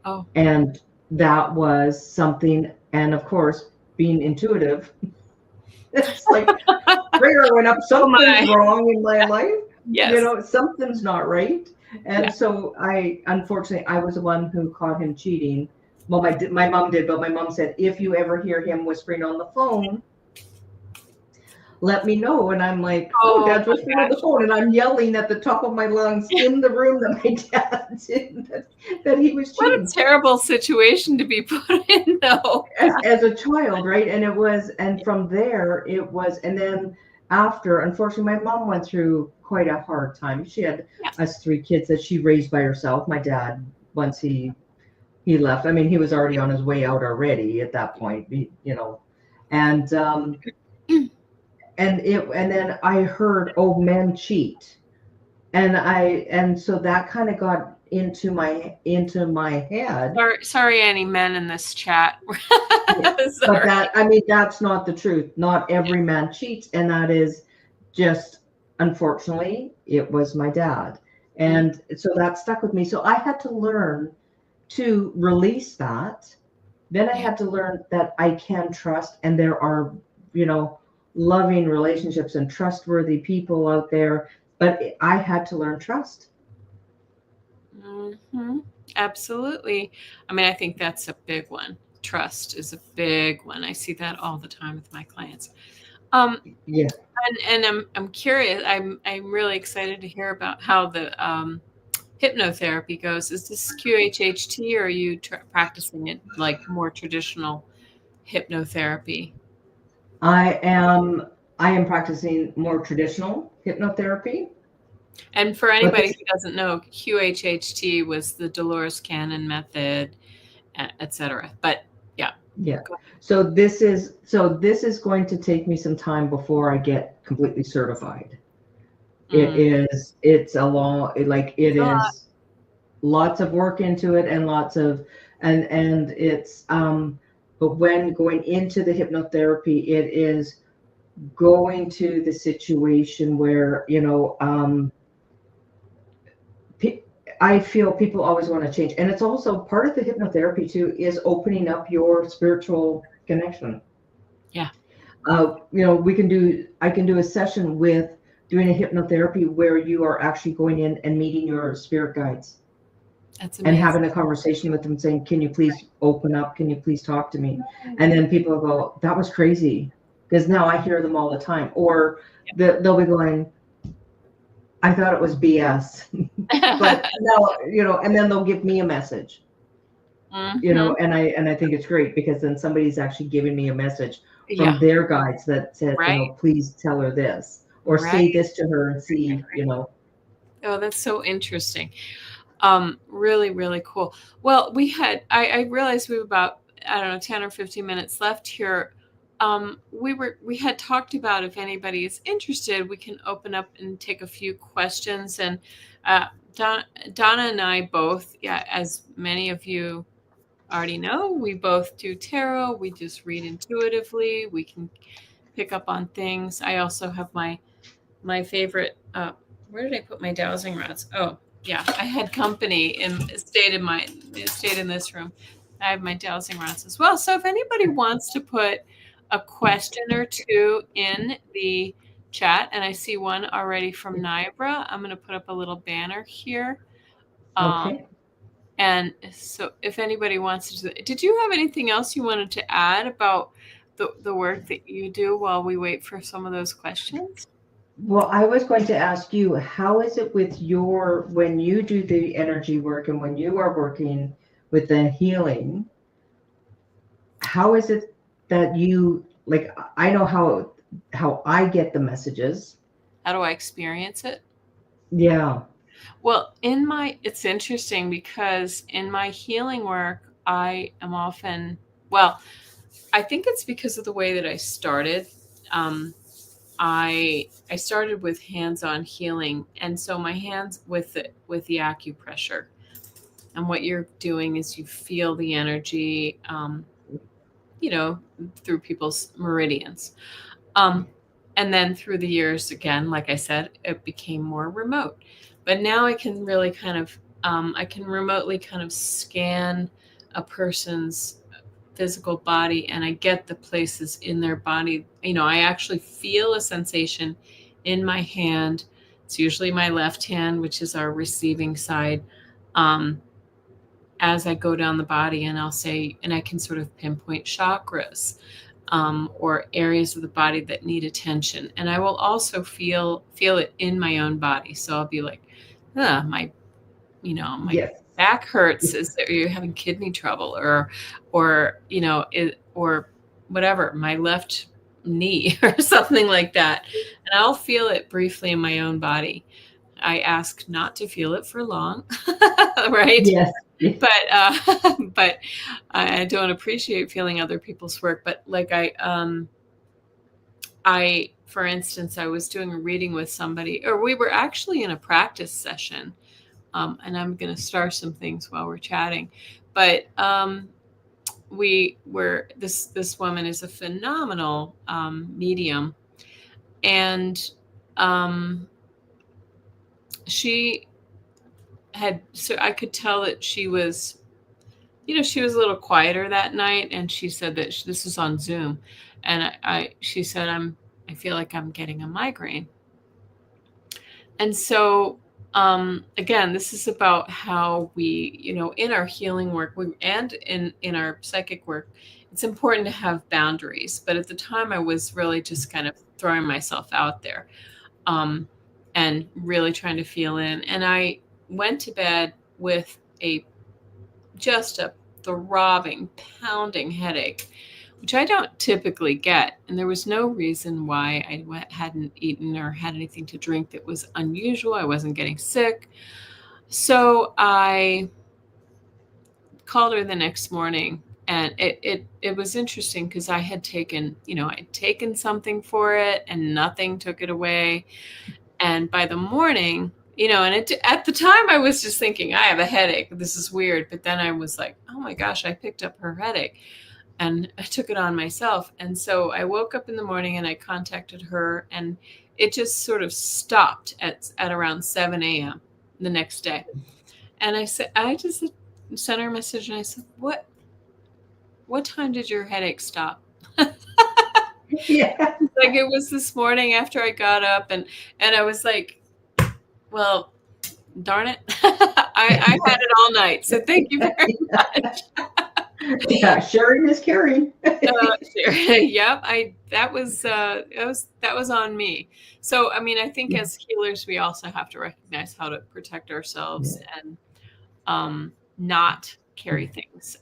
Oh, And that was something. And of course, being intuitive, it's like trigger went up. Oh Something's my. wrong in my life. Yes. Something's not right. Yeah. And so unfortunately, I was the one who caught him cheating. Well, my mom did, but my mom said, if you ever hear him whispering on the phone, let me know. And I'm like, oh, Oh Dad's my whispering on the gosh. phone. And I'm yelling at the top of my lungs in the room that my dad's in, that he was What a cheating. terrible situation to be put in, though. As a child, right? And from there, it was, and then after, unfortunately, my mom went through quite a hard time. She had Yeah. us 3 kids that she raised by herself. My dad, once he left, I mean, he was already on his way out already at that point, and and then I heard, oh, men cheat, and so that kind of got into my head. Sorry, any men in this chat. But Sorry. that's not the truth. Not every man cheats, and that is just, unfortunately, it was my dad. And so that stuck with me. So I had to learn to release that. Then I had to learn that I can trust, and there are, loving relationships and trustworthy people out there. But I had to learn trust. Mm-hmm. Absolutely. I mean, I think that's a big one. Trust is a big one. I see that all the time with my clients. Yeah. And I'm curious. I'm really excited to hear about how the hypnotherapy goes. Is this QHHT, or are you practicing it like more traditional hypnotherapy? I am practicing more traditional hypnotherapy. And for But anybody this, who doesn't know, QHHT was the Dolores Cannon method, etc. But yeah. yeah. So this is going to take me some time before I get completely certified. It's a long, it is lots of work into it, and lots of, and it's, but when going into the hypnotherapy, it is going to the situation where, I feel people always want to change. And it's also part of the hypnotherapy too, is opening up your spiritual connection. Yeah. I can do a session with doing a hypnotherapy where you are actually going in and meeting your spirit guides. That's And amazing. having a conversation with them, saying, can you please open up? Can you please talk to me? And then people will go, that was crazy. Because now I hear them all the time. Or they'll be going, I thought it was BS. But now, and then they'll give me a message. Mm-hmm. And I think it's great, because then somebody's actually giving me a message Yeah. from their guides that said, Right. please tell her this, or Right. say this to her and see. Oh, that's so interesting. Really, really cool. Well, I realized we have about, I don't know, 10 or 15 minutes left here. We had talked about, if anybody is interested, we can open up and take a few questions. And Donna and I both, as many of you already know, we both do tarot. We just read intuitively. We can pick up on things. I also have my favorite. Where did I put my dowsing rods? Oh, yeah, I had company and stayed in this room. I have my dowsing rods as well. So if anybody wants to put a question or two in the chat, and I see one already from Nibra, I'm going to put up a little banner here. Okay. And so if anybody wants to, did you have anything else you wanted to add about the work that you do while we wait for some of those questions? Well, I was going to ask you, how is it with when you do the energy work and when you are working with the healing, how is it that you, I know how I get the messages. How do I experience it? Yeah. Well, it's interesting, because in my healing work, I am often, I think it's because of the way that I started. I started with hands-on healing, and so my hands with the acupressure, and what you're doing is you feel the energy, through people's meridians. And then through the years, again, like I said, it became more remote. But now I can really kind of, I can remotely kind of scan a person's physical body and I get the places in their body. I actually feel a sensation in my hand. It's usually my left hand, which is our receiving side, as I go down the body, and I can sort of pinpoint chakras, or areas of the body that need attention. And I will also feel it in my own body. So I'll be like, my Yes. back hurts. Are you having kidney trouble, or or whatever, my left knee or something like that. And I'll feel it briefly in my own body. I ask not to feel it for long, right? Yes. But I don't appreciate feeling other people's work. But like for instance, I was doing a reading with somebody, or we were actually in a practice session. And I'm going to start some things while we're chatting. But this woman is a phenomenal medium. And so I could tell that she was a little quieter that night. And she said that this was on Zoom. And she said, I feel like I'm getting a migraine. And so, again, this is about how we, in our healing work and in our psychic work, it's important to have boundaries. But at the time I was really just kind of throwing myself out there, and really trying to feel in. And I went to bed with just a throbbing, pounding headache, which I don't typically get. And there was no reason why I hadn't eaten or had anything to drink that was unusual. I wasn't getting sick. So I called her the next morning, and it was interesting because I had taken something for it and nothing took it away. And by the morning, and at the time I was just thinking, I have a headache. This is weird. But then I was like, oh my gosh, I picked up her headache. And I took it on myself. And so I woke up in the morning and I contacted her, and it just sort of stopped at around 7 a.m. the next day. And I just sent her a message, and I said, what time did your headache stop? Yeah. Like, it was this morning after I got up, and I was like, well, darn it. I had it all night. So thank you very much. Yeah, sharing is caring. Yep, that was on me. So I mean, I think as healers, we also have to recognize how to protect ourselves and not carry things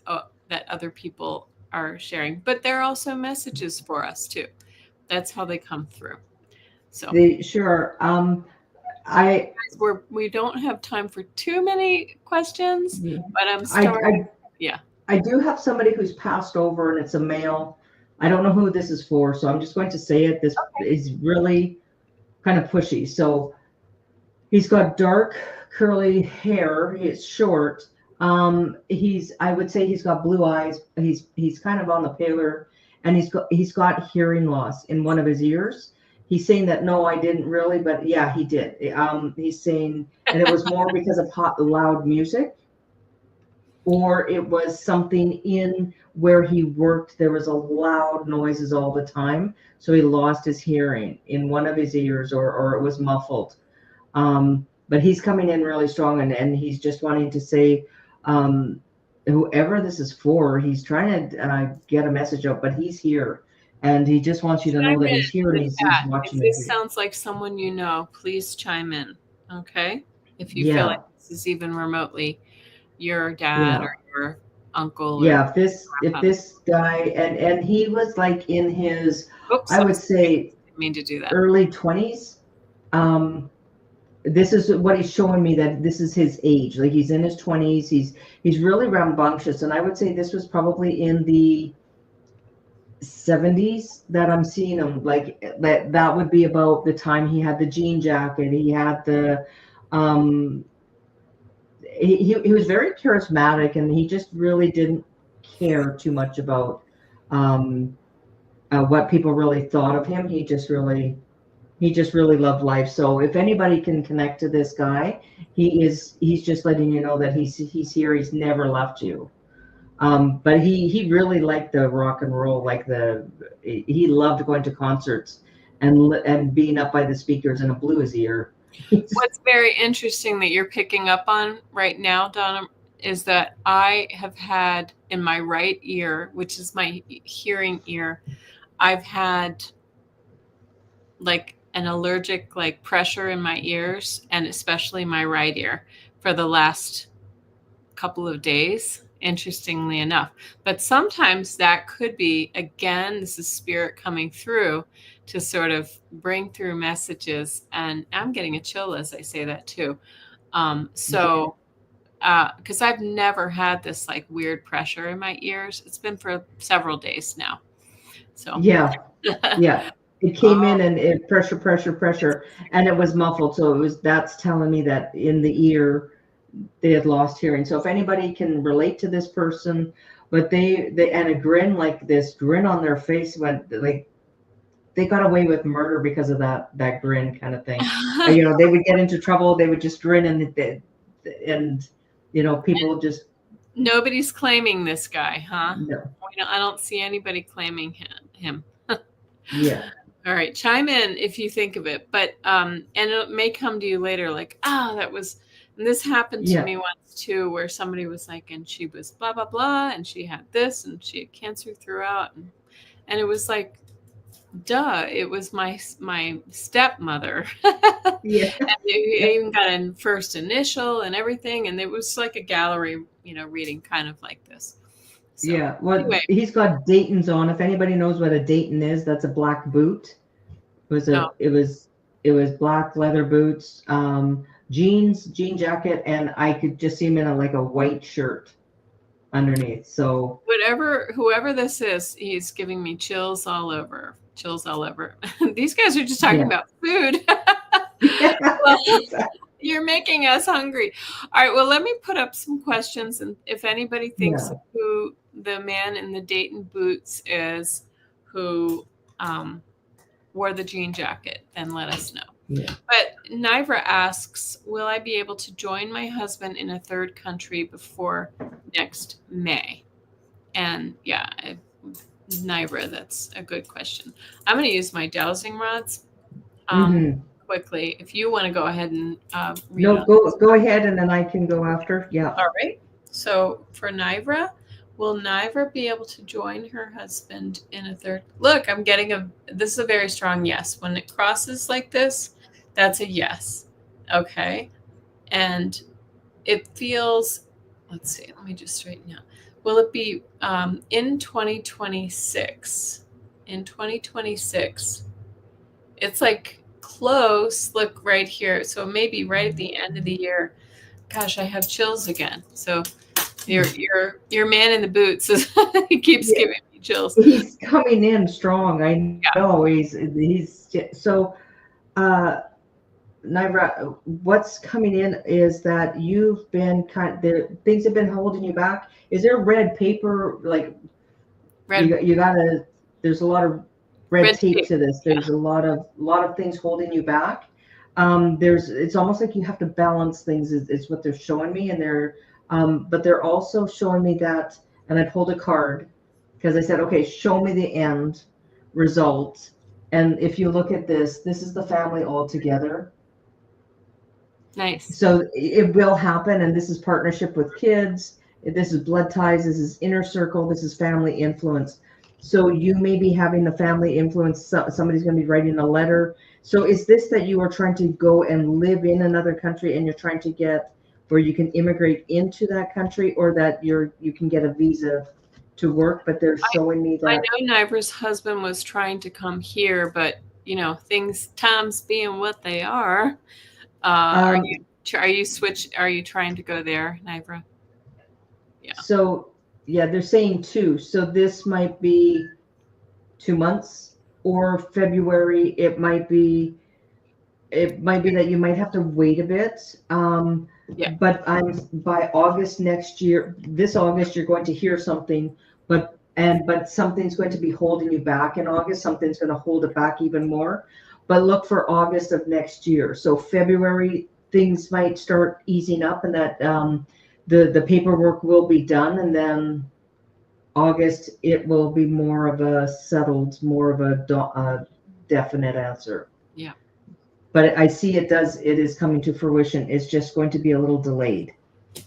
that other people are sharing. But they're also messages for us too. That's how they come through. So sure. We don't have time for too many questions, but I'm starting. I do have somebody who's passed over, and it's a male. I don't know who this is for, so I'm just going to say it. This is really kind of pushy. So he's got dark curly hair. He's short. I would say he's got blue eyes. He's kind of on the paler, and he's got hearing loss in one of his ears. He's saying that, no, I didn't really, but yeah, he did. He's saying, and it was more because of loud music, or it was something in where he worked. There was a loud noises all the time. So he lost his hearing in one of his ears, or it was muffled. But he's coming in really strong, and he's just wanting to say, whoever this is for, he's trying to get a message out, but he's here. And he just wants you to know that he's here and he's watching. If this sounds like someone you know, please chime in, okay? If you feel like this is even remotely your dad or your uncle. If this guy, and he was like in his, I would say, I mean to do that, early 20s. This is what he's showing me, that this is his age. Like, he's in his 20s. He's really rambunctious, and I would say this was probably in the 70s that I'm seeing him. Like, that would be about the time he had the jean jacket. He had the he was very charismatic, and he just really didn't care too much about what people really thought of him. He just really loved life. So if anybody can connect to this guy, he's just letting you know that he's here. He's never left you. But he really liked the rock and roll, he loved going to concerts and being up by the speakers, and it blew his ear. What's very interesting that you're picking up on right now, Donna, is that I have had in my right ear, which is my hearing ear, I've had like an allergic like pressure in my ears, and especially my right ear, for the last couple of days, interestingly enough. But sometimes that could be, again, this is spirit coming through to sort of bring through messages. And I'm getting a chill as I say that too. Because I've never had this like weird pressure in my ears. It's been for several days now. So Yeah, yeah. It came in and it pressure, and it was muffled. So that's telling me that in the ear they had lost hearing. So if anybody can relate to this person, but they and a grin, like this grin on their face, went like they got away with murder because of that grin kind of thing. They would get into trouble, they would just grin, and people just nobody's claiming this guy, huh? no. I don't see anybody claiming him. Yeah. All right, chime in if you think of it, but and it may come to you later, like, that was, and this happened to me once too, where somebody was like, and she was blah blah blah, and she had this, and she had cancer throughout, and it was like, duh, it was my stepmother. Yeah. And they even got a first initial and everything, and it was like a gallery, reading kind of like this. So, yeah. Well, anyway. He's got Dayton's on. If anybody knows what a Dayton is, that's a black boot. It was black leather boots, jean jacket, and I could just see him in a white shirt underneath. So whoever this is, he's giving me chills all over. These guys are just talking about food. Well, you're making us hungry. All right, well, let me put up some questions, and if anybody thinks who the man in the Dayton boots is who wore the jean jacket, then let us know. Yeah. But Nivra asks, will I be able to join my husband in a third country before next May? And yeah, Nivra, that's a good question. I'm going to use my dowsing rods quickly. If you want to go ahead and read go ahead, and then I can go after. Yeah. All right. So for Nivra, will Nivra be able to join her husband in a third? Look, I'm getting this is a very strong yes. When it crosses like this, that's a yes. Okay. And it feels, let's see, let me just straighten out. Will it be in 2026? In 2026, it's like close. Look right here. So maybe right at the end of the year. Gosh, I have chills again. So your man in the boots he keeps giving me chills. He's coming in strong. I know he's so. Nivra, what's coming in is that you've been things have been holding you back. Is there red paper, like red? You gotta. There's a lot of red tape to this. There's a lot of things holding you back. It's almost like you have to balance things. Is what they're showing me, and but they're also showing me that. And I pulled a card because I said, okay, show me the end result. And if you look at this is the family all together. Nice. So it will happen, and this is partnership with kids. This is blood ties. This is inner circle. This is family influence. So you may be having the family influence. Somebody's going to be writing a letter. So is this that you are trying to go and live in another country, and you're trying to get where you can immigrate into that country, or that you can get a visa to work? But they're showing me that. I know Nivra's husband was trying to come here, but times being what they are. Are you trying to go there, Nivra? Yeah. So they're saying 2. So this might be 2 months, or February. It might be that you might have to wait a bit. But by August next year, this August, you're going to hear something, but something's going to be holding you back in August. Something's going to hold it back even more. But look for August of next year. So February, things might start easing up, and that the paperwork will be done, and then August, it will be more of a settled, more of a definite answer. Yeah. But I see it is coming to fruition. It's just going to be a little delayed.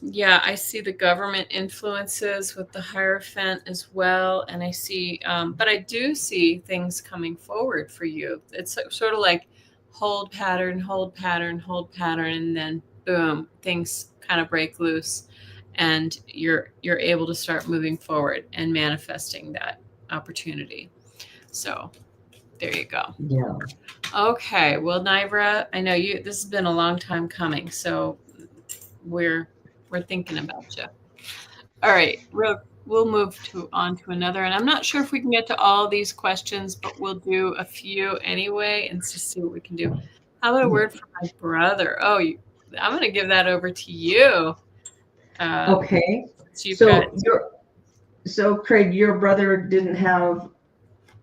Yeah, I see the government influences with the Hierophant as well. And I see, but I do see things coming forward for you. It's sort of like hold pattern, hold pattern, hold pattern, and then boom, things kind of break loose and you're able to start moving forward and manifesting that opportunity. So there you go. Yeah. Okay. Well, Nivra, I know this has been a long time coming. So we're thinking about you. All right, we'll move on to another, and I'm not sure if we can get to all these questions, but we'll do a few anyway, and just see what we can do. How about a word for my brother? Oh, I'm going to give that over to you. Okay. So Craig, your brother didn't have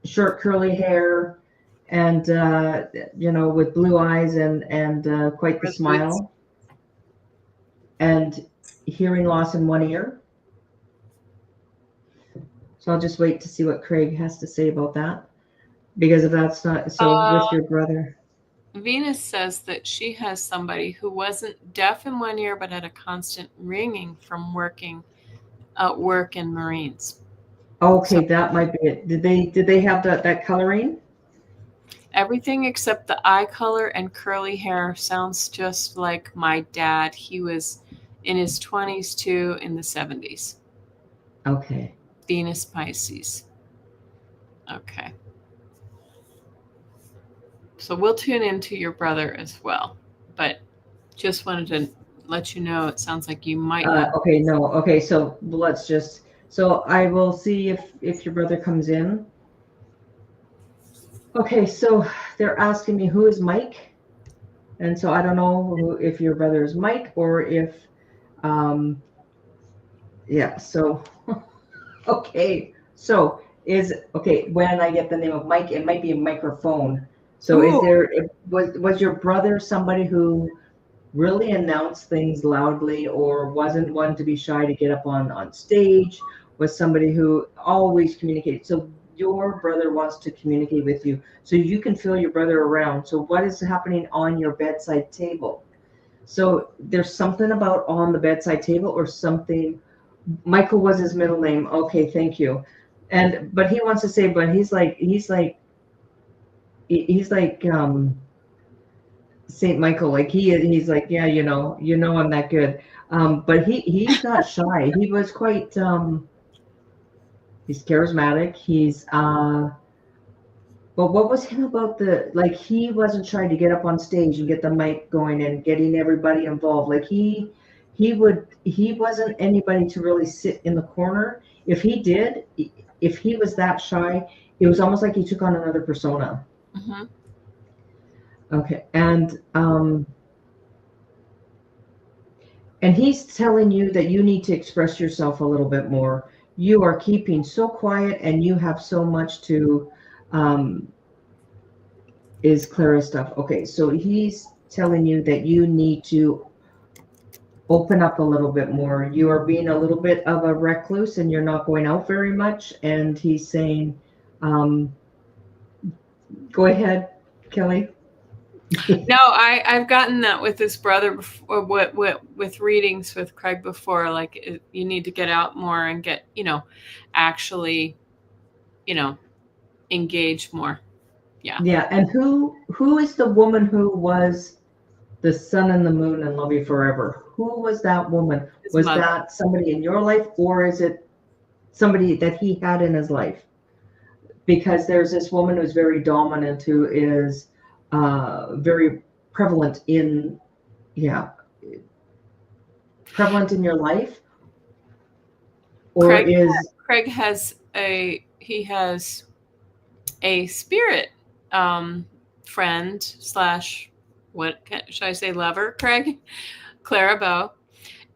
short curly hair, and with blue eyes and quite the smile, and hearing loss in one ear. So I'll just wait to see what Craig has to say about that, because if that's not so with your brother. Venus says that she has somebody who wasn't deaf in one ear but had a constant ringing from working at work in Marines. Okay, so that might be it. Did they have that coloring? Everything except the eye color and curly hair sounds just like my dad. He was in his 20s too, in the 70s. Okay. Venus Pisces. Okay. So we'll tune into your brother as well. But just wanted to let you know, it sounds like you might have. Okay, no. Okay, so let's just, so I will see if your brother comes in. Okay, so they're asking me who is Mike, and so I don't know if your brother is Mike or if, yeah. So, okay, so when I get the name of Mike, it might be a microphone. So was your brother somebody who really announced things loudly, or wasn't one to be shy to get up on stage? Was somebody who always communicated? So your brother wants to communicate with you, so you can feel your brother around. So what is happening on your bedside table? So there's something about on the bedside table or something. Michael was his middle name. Okay, thank you. But he wants to say, but he's like Saint Michael, like he's like, yeah, I'm that good. But he's not shy. He was quite he's charismatic. But what was him about he wasn't trying to get up on stage and get the mic going and getting everybody involved. Like he wasn't anybody to really sit in the corner. If he was that shy, it was almost like he took on another persona. Mm-hmm. Okay, and he's telling you that you need to express yourself a little bit more. You are keeping so quiet, and you have so much to. Is Clara stuff. Okay, so he's telling you that you need to open up a little bit more. You are being a little bit of a recluse, and you're not going out very much. And he's saying, go ahead, Kelly. No, I've gotten that with this brother before, with readings with Craig before. Like you need to get out more and get, actually, engage more. Yeah. Yeah, and who is the woman who was the sun and the moon and love you forever? Who was that woman? Was that somebody in your life, or is it somebody that he had in his life? Because there's this woman who's very dominant, who is very prevalent in your life, or Craig has a spirit friend / what should I say, lover, Craig, Clara Bow,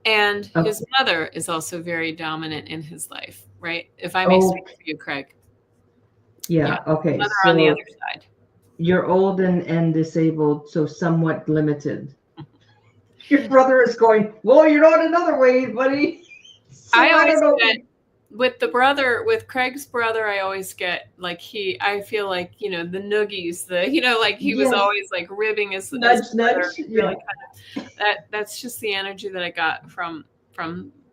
and his mother is also very dominant in his life, right? If I may speak for you, Craig. Yeah. Okay. Mother on the other side. You're old and disabled, so somewhat limited. Your brother is going, well, you're not another way, buddy. So I always get with the brother, with Craig's brother, I always get like I feel like, you know, the noogies, like he was Yes. always like ribbing his Nudge, brother. nudge. Yeah. Really that's just the energy that I got from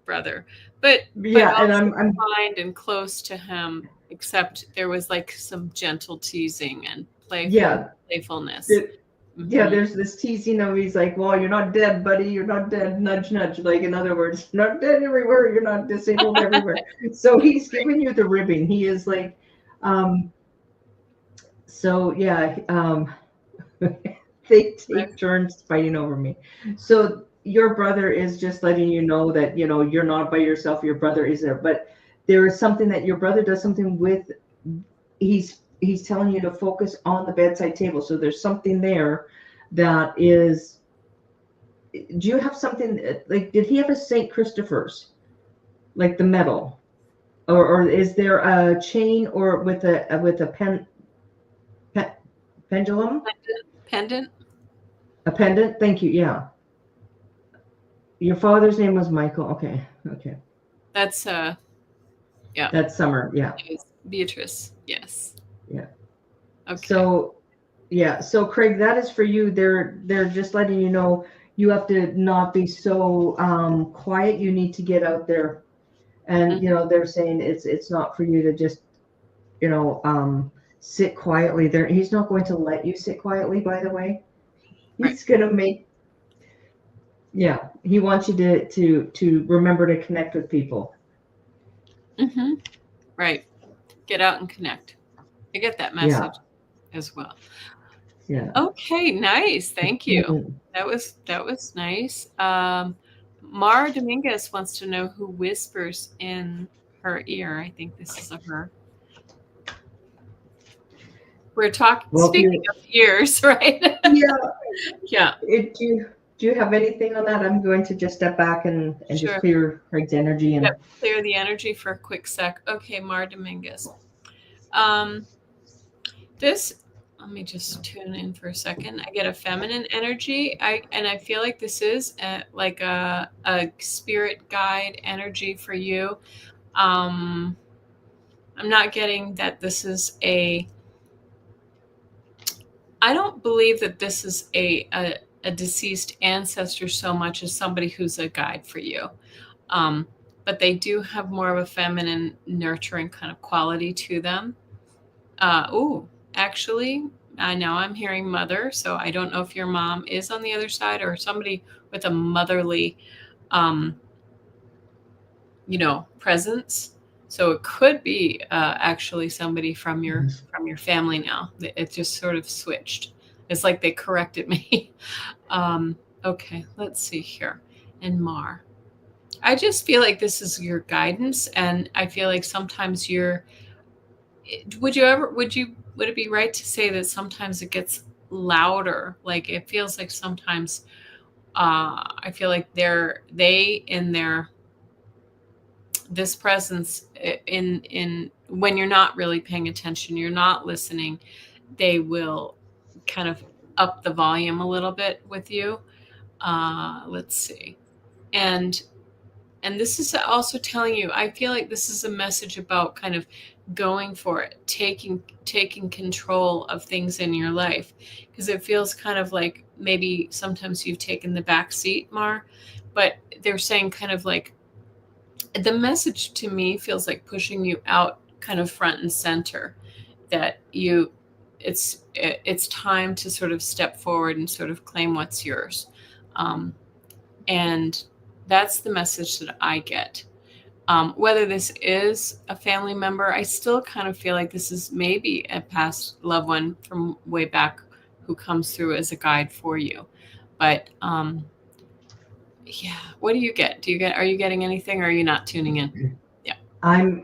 brother. But Yeah. And also I'm kind and close to him, except there was like some gentle teasing and yeah. playfulness. Yeah, there's this teasing of he's like, well, you're not dead, buddy. You're not dead. Nudge, nudge. Like, in other words, you're not dead everywhere. You're not disabled everywhere. So he's giving you the ribbing. He is like, so yeah, they take turns fighting over me. So your brother is just letting you know that, you know, you're not by yourself. Your brother is there. But there is something that your brother does something with. He's telling you to focus on the bedside table. So there's something there that is. Do you have something like? Did he have a Saint Christopher's, like the medal, or is there a chain or with a pendulum? Pendant. A pendant. Thank you. Yeah. Your father's name was Michael. Okay. Okay. That's yeah. That's Summer. Yeah. Beatrice. Yes. Yeah. Okay. So, yeah. So Craig, that is for you. They're just letting you know you have to not be so quiet. You need to get out there, and you know they're saying it's not for you to just sit quietly. There, he's not going to let you sit quietly. By the way, he's going to make. Yeah, he wants you to remember to connect with people. Right. Get out and connect. I get that message as well. Yeah. Okay, nice. Thank you. That was nice. Mara Dominguez wants to know who whispers in her ear. I think this is of her. We're talking. Well, speaking of ears, right? Yeah. Yeah. Do you have anything on that? I'm going to just step back and just clear Craig's energy and clear the energy for a quick sec. Okay, Mara Dominguez. Let me just tune in for a second. I get a feminine energy. I feel like this is like a spirit guide energy for you. I'm not getting that this is I don't believe that this is a deceased ancestor so much as somebody who's a guide for you. But they do have more of a feminine, nurturing kind of quality to them. Actually, I know I'm hearing mother, so I don't know if your mom is on the other side or somebody with a motherly, presence. So it could be actually somebody from your family now. It just sort of switched. It's like they corrected me. Okay, let's see here. And Mar, I just feel like this is your guidance, and I feel like sometimes would it be right to say that sometimes it gets louder? Like it feels like sometimes I feel like this presence in when you're not really paying attention, you're not listening, they will kind of up the volume a little bit with you. Let's see. And this is also telling you, I feel like this is a message about kind of going for it, taking control of things in your life, because it feels kind of like maybe sometimes you've taken the back seat, Mar, but they're saying kind of like the message to me feels like pushing you out kind of front and center, that it's time to sort of step forward and sort of claim what's yours. And that's the message that I get. Whether this is a family member, I still kind of feel like this is maybe a past loved one from way back who comes through as a guide for you. But yeah, what do you get? Are you getting anything, or are you not tuning in? Yeah.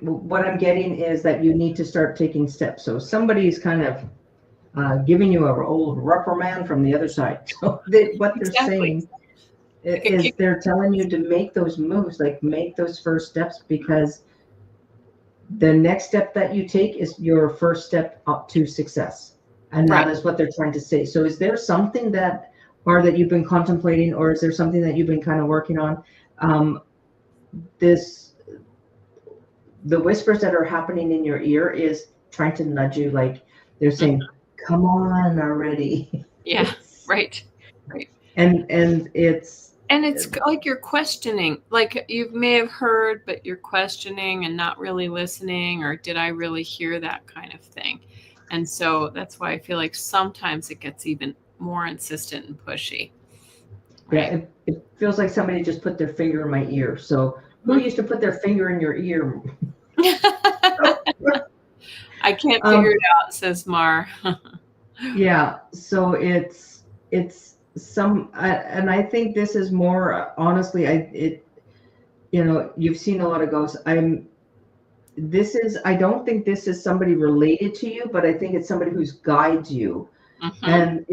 What I'm getting is that you need to start taking steps. So somebody's kind of giving you a old reprimand from the other side. So what they're saying is they're telling you to make those moves, like make those first steps, because the next step that you take is your first step up to success. And that is what they're trying to say. So is there something that you've been contemplating, or is there something that you've been kind of working on? the whispers that are happening in your ear is trying to nudge you, like they're saying, come on already. Yeah, right. Right. And it's And it's like you're questioning, like you may have heard, but you're questioning and not really listening, or did I really hear that kind of thing? And so that's why I feel like sometimes it gets even more insistent and pushy. yeah, Right. it feels like somebody just put their finger in my ear. So who used to put their finger in your ear? I can't figure it out, says Mar. Yeah, so it's and I think this is more honestly, you've seen a lot of ghosts. I don't think this is somebody related to you, but I think it's somebody who's guides you, Mm-hmm. and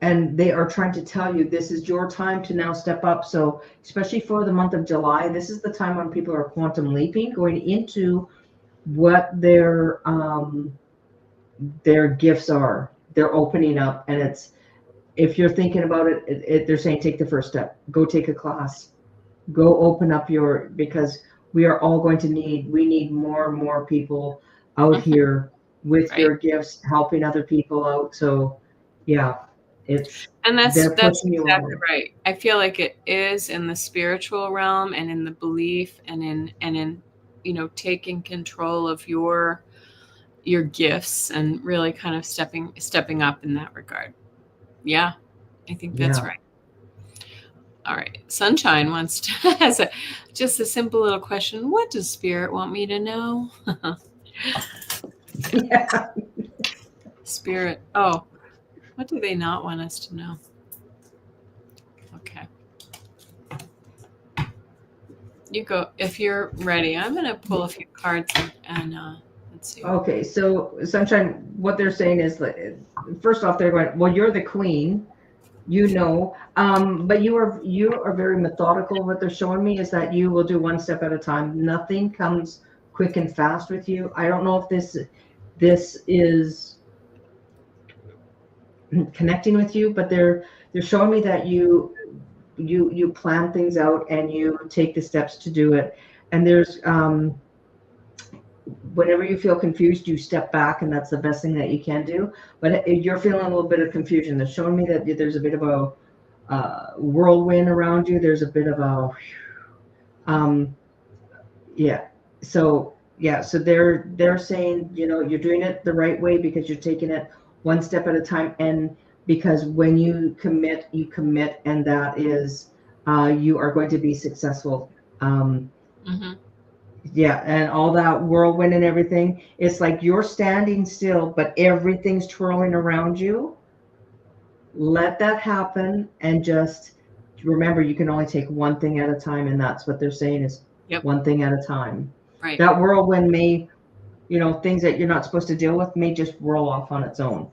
and they are trying to tell you this is your time to now step up. So especially for the month of July, this is the time when people are quantum leaping, going into what their gifts are. They're opening up, and it's if you're thinking about it, they're saying take the first step, go take a class, go open up because we are all going to we need more and more people out Mm-hmm. here with Right. your gifts, helping other people out. So yeah, And they're that's pushing you exactly on. right. I feel like it is in the spiritual realm and in the belief and in taking control of your gifts and really kind of stepping up in that regard. Yeah, I think that's Yeah. right. All right. Sunshine wants to has just a simple little question. What does spirit want me to know? Yeah. Spirit. Oh, what do they not want us to know? Okay. You go if you're ready. I'm going to pull a few cards and let's see. Okay, so Sunshine, what they're saying is that first off, they're going, well, you're the queen, but you are very methodical. What they're showing me is that you will do one step at a time. Nothing comes quick and fast with you. I don't know if this is connecting with you, but they're showing me that you plan things out and you take the steps to do it. And there's whenever you feel confused, you step back, and that's the best thing that you can do. But you're feeling a little bit of confusion. They're showing me that there's a bit of a whirlwind around you. There's a bit of a, yeah. So yeah, so they're saying, you're doing it the right way because you're taking it one step at a time, and because when you commit, and that is, you are going to be successful. Mm-hmm. Yeah, and all that whirlwind and everything. It's like you're standing still, but everything's twirling around you. Let that happen, and just remember you can only take one thing at a time, and that's what they're saying is Yep. one thing at a time. Right. That whirlwind may, things that you're not supposed to deal with may just roll off on its own.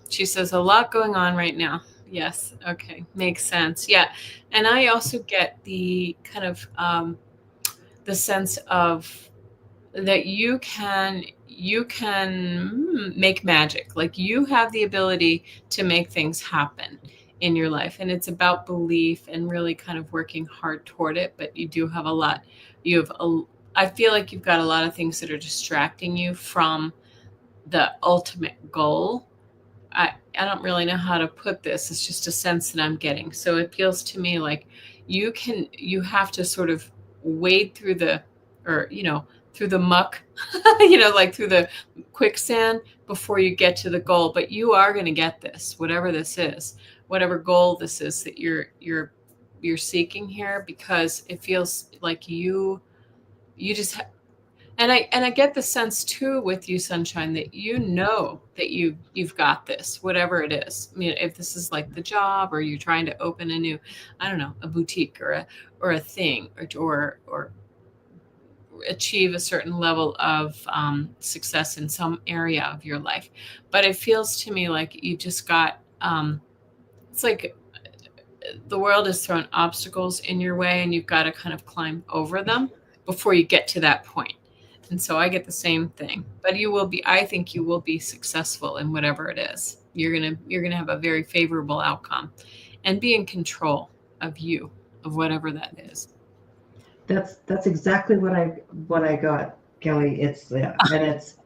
She says a lot going on right now. Yes. Okay. Makes sense. Yeah. And I also get the kind of the sense of that you can make magic. Like you have the ability to make things happen in your life, and it's about belief and really kind of working hard toward it. But you do have a lot. I feel like you've got a lot of things that are distracting you from the ultimate goal. I don't really know how to put this. It's just a sense that I'm getting. So it feels to me like you have to sort of wade through through the muck, like through the quicksand before you get to the goal. But you are going to get this, whatever this is, whatever goal this is that you're seeking here, because it feels like you just and I get the sense too with you, Sunshine, that that you've got this, whatever it is. I mean, if this is like the job, or you're trying to open a new, I don't know, a boutique or a thing, or achieve a certain level of success in some area of your life. But it feels to me like you just got it's like the world has thrown obstacles in your way, and you've got to kind of climb over them before you get to that point. And so I get the same thing. But I think you will be successful in whatever it is. You're gonna have a very favorable outcome and be in control of whatever that is. That's exactly what I got, Kelly. It's yeah, and it's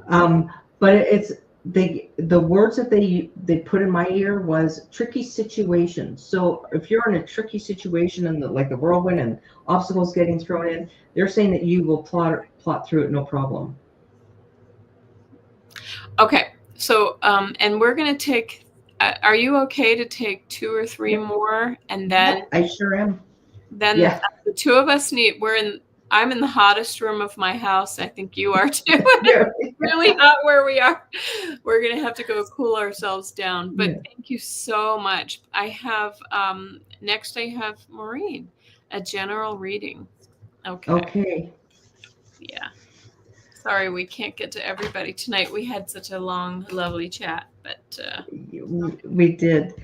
um, but it's the words that they put in my ear was tricky situation. So if you're in a tricky situation and like the whirlwind and obstacles getting thrown in, they're saying that you will plot through it no problem. Okay. So, and we're going to take, are you okay to take 2 or 3 Yep, more? And yep, then, I sure am. then Yeah, the two of us I'm in the hottest room of my house. I think you are too. yeah, It's really hot where we are. We're going to have to go cool ourselves down. But yeah. thank you so much. I have, next I have Maureen, a general reading. Okay. Okay, Yeah. Sorry, we can't get to everybody tonight. We had such a long, lovely chat, but we did.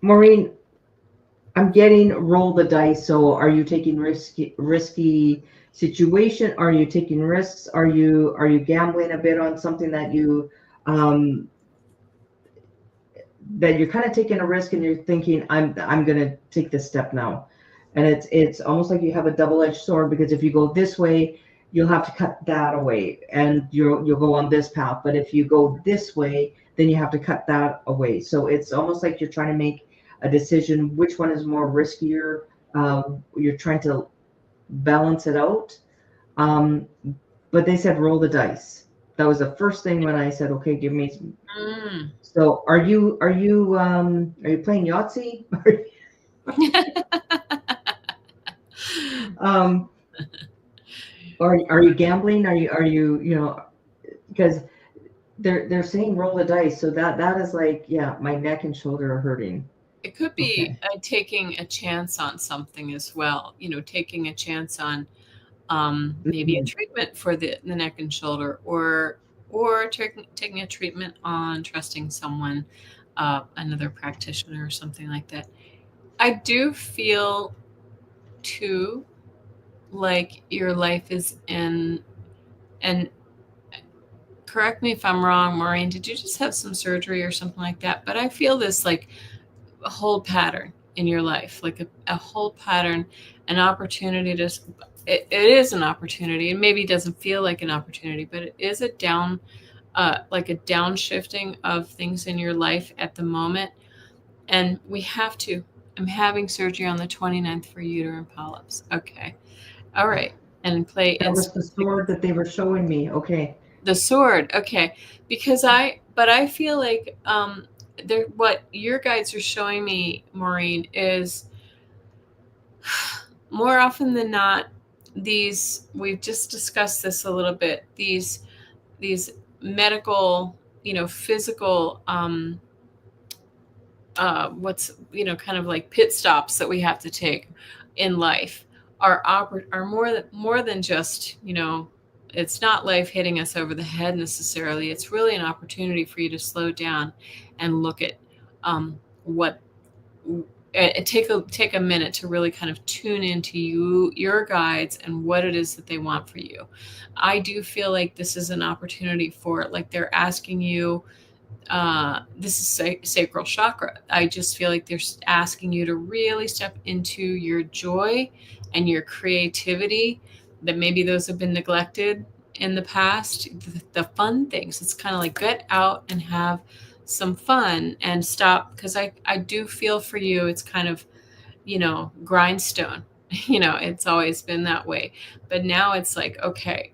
Maureen, I'm getting roll the dice. So are you taking risky situation? Are you taking risks? Are you gambling a bit on something um that you're kind of taking a risk and you're thinking I'm going to take this step now. And it's almost like you have a double-edged sword, because if you go this way, you'll have to cut that away and you'll go on this path. But if you go this way, then you have to cut that away. So it's almost like you're trying to make a decision which one is more riskier. You're trying to balance it out. Um, but they said roll the dice. That was the first thing when I said, okay, give me. mm. So are you playing Yahtzee? um, are you gambling? Are you because they're saying roll the dice, so that is like, yeah, my neck and shoulder are hurting. It could be Okay. taking a chance on something as well. Taking a chance on maybe a Mhm. treatment for the neck and shoulder, or taking a treatment on trusting someone, another practitioner or something like that. I do feel too like your life is in, and correct me if I'm wrong, Maureen, did you just have some surgery or something like that? But I feel this like a whole pattern in your life, like a whole pattern, an opportunity to, it is an opportunity. It maybe doesn't feel like an opportunity, but it is like a downshifting of things in your life at the moment. And I'm having surgery on the 29th for uterine polyps. Okay. All right. And play That and was the sword that they were showing me. Okay. the sword. Okay. Because but I feel like, what your guides are showing me, Maureen, is more often than not, we've just discussed this a little bit, these medical, physical, what's, kind of like pit stops that we have to take in life are more than just, it's not life hitting us over the head necessarily. It's really an opportunity for you to slow down and look at, what take a minute to really kind of tune into your guides and what it is that they want for you. I do feel like this is an opportunity for, like, they're asking you, this is sacral chakra. I just feel like they're asking you to really step into your joy and your creativity, that maybe those have been neglected in the past. The fun things. It's kind of like get out and have some fun and stop, because I do feel for you. It's kind of, grindstone. It's always been that way. But now it's like, okay,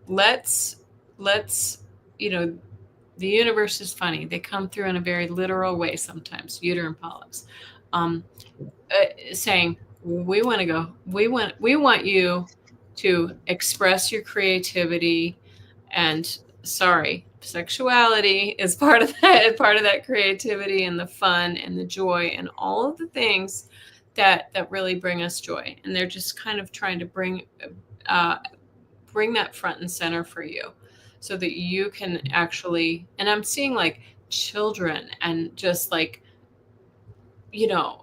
let's, let's, you know, the universe is funny. They come through in a very literal way sometimes, uterine polyps, um, saying, we want to go, we want you to express your creativity, and sorry, sexuality is part of that creativity and the fun and the joy and all of the things that really bring us joy. And they're just kind of trying to uh, bring that front and center for you, so that you can actually, and I'm seeing like children, and just like, you know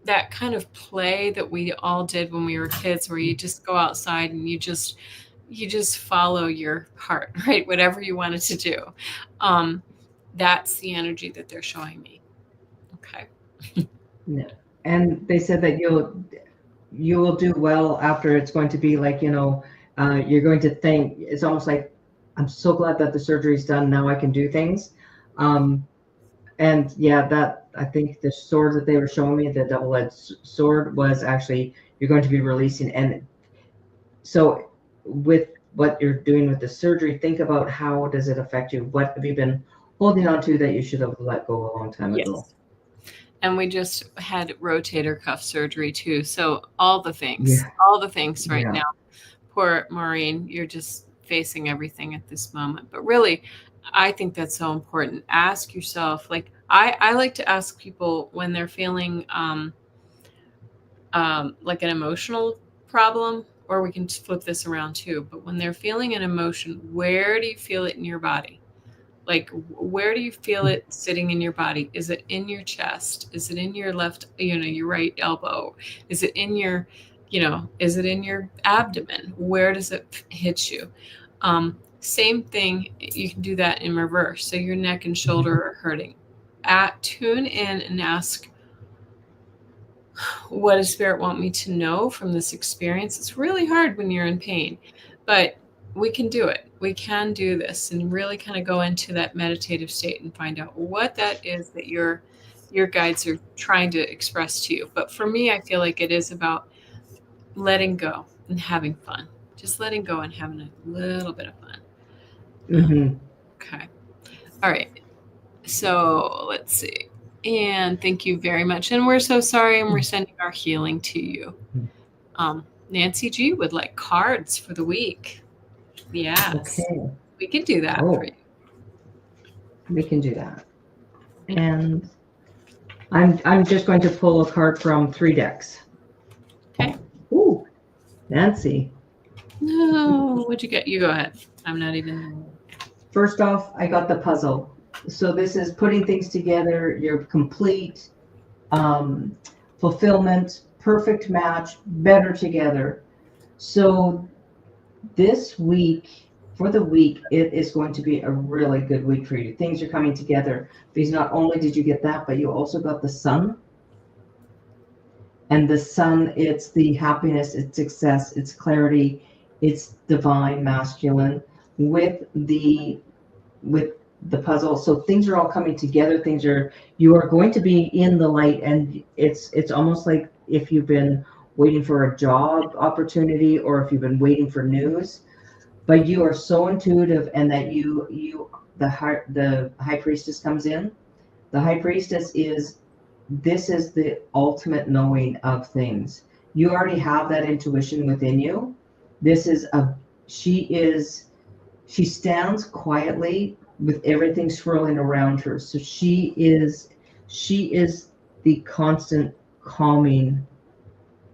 that kind of play that we all did when we were kids, where you just go outside and you just follow your heart, right? Whatever you wanted to do. um that's the energy that they're showing me. Okay. Yeah. And they said that you will do well after. It's going to be like, you're going to think, it's almost like, I'm so glad that the surgery's done. Now I can do things. And yeah, that, I think the sword that they were showing me, the double-edged sword, was actually, you're going to be releasing. And so with what you're doing with the surgery, think about how does it affect you? What have you been holding on to that you should have let go a long time ago? Yes. And we just had rotator cuff surgery too. So all the things right Yeah. now. Poor Maureen, you're just facing everything at this moment. But really, I think that's so important. Ask yourself, like I like to ask people when they're feeling like an emotional problem, or we can flip this around too. But when they're feeling an emotion, where do you feel it in your body? Like, where do you feel it sitting in your body? Is it in your chest? Is it in your left, your right elbow? Is it in your, is it in your abdomen? Where does it hit you? Same thing, you can do that in reverse. So your neck and shoulder are hurting. Tune in and ask, what does Spirit want me to know from this experience? It's really hard when you're in pain, but we can do it. We can do this and really kind of go into that meditative state and find out what that is that your guides are trying to express to you. But for me, I feel like it is about letting go and having fun. Just letting go and having a little bit of fun. Mm-hmm. Okay. All right. So let's see. And thank you very much. And we're so sorry, and we're sending our healing to you. Nancy G would like cards for the week. Yes. Okay. We can do that for you. We can do that. And I'm just going to pull a card from 3 decks. Okay. Ooh, Nancy. No, what'd you get? You go ahead. I'm not even. First off, I got the puzzle. So this is putting things together, your complete fulfillment, perfect match, better together. So this week, for the week, it is going to be a really good week for you. Things are coming together because not only did you get that, but you also got the sun. And the sun, it's the happiness, it's success, it's clarity, it's divine masculine with the puzzle. So things are all coming together. You are going to be in the light, and it's almost like if you've been waiting for a job opportunity or if you've been waiting for news, but you are so intuitive, and that the high priestess comes in. The high priestess is the ultimate knowing of things. You already have that intuition within you. She stands quietly with everything swirling around her. So she is the constant calming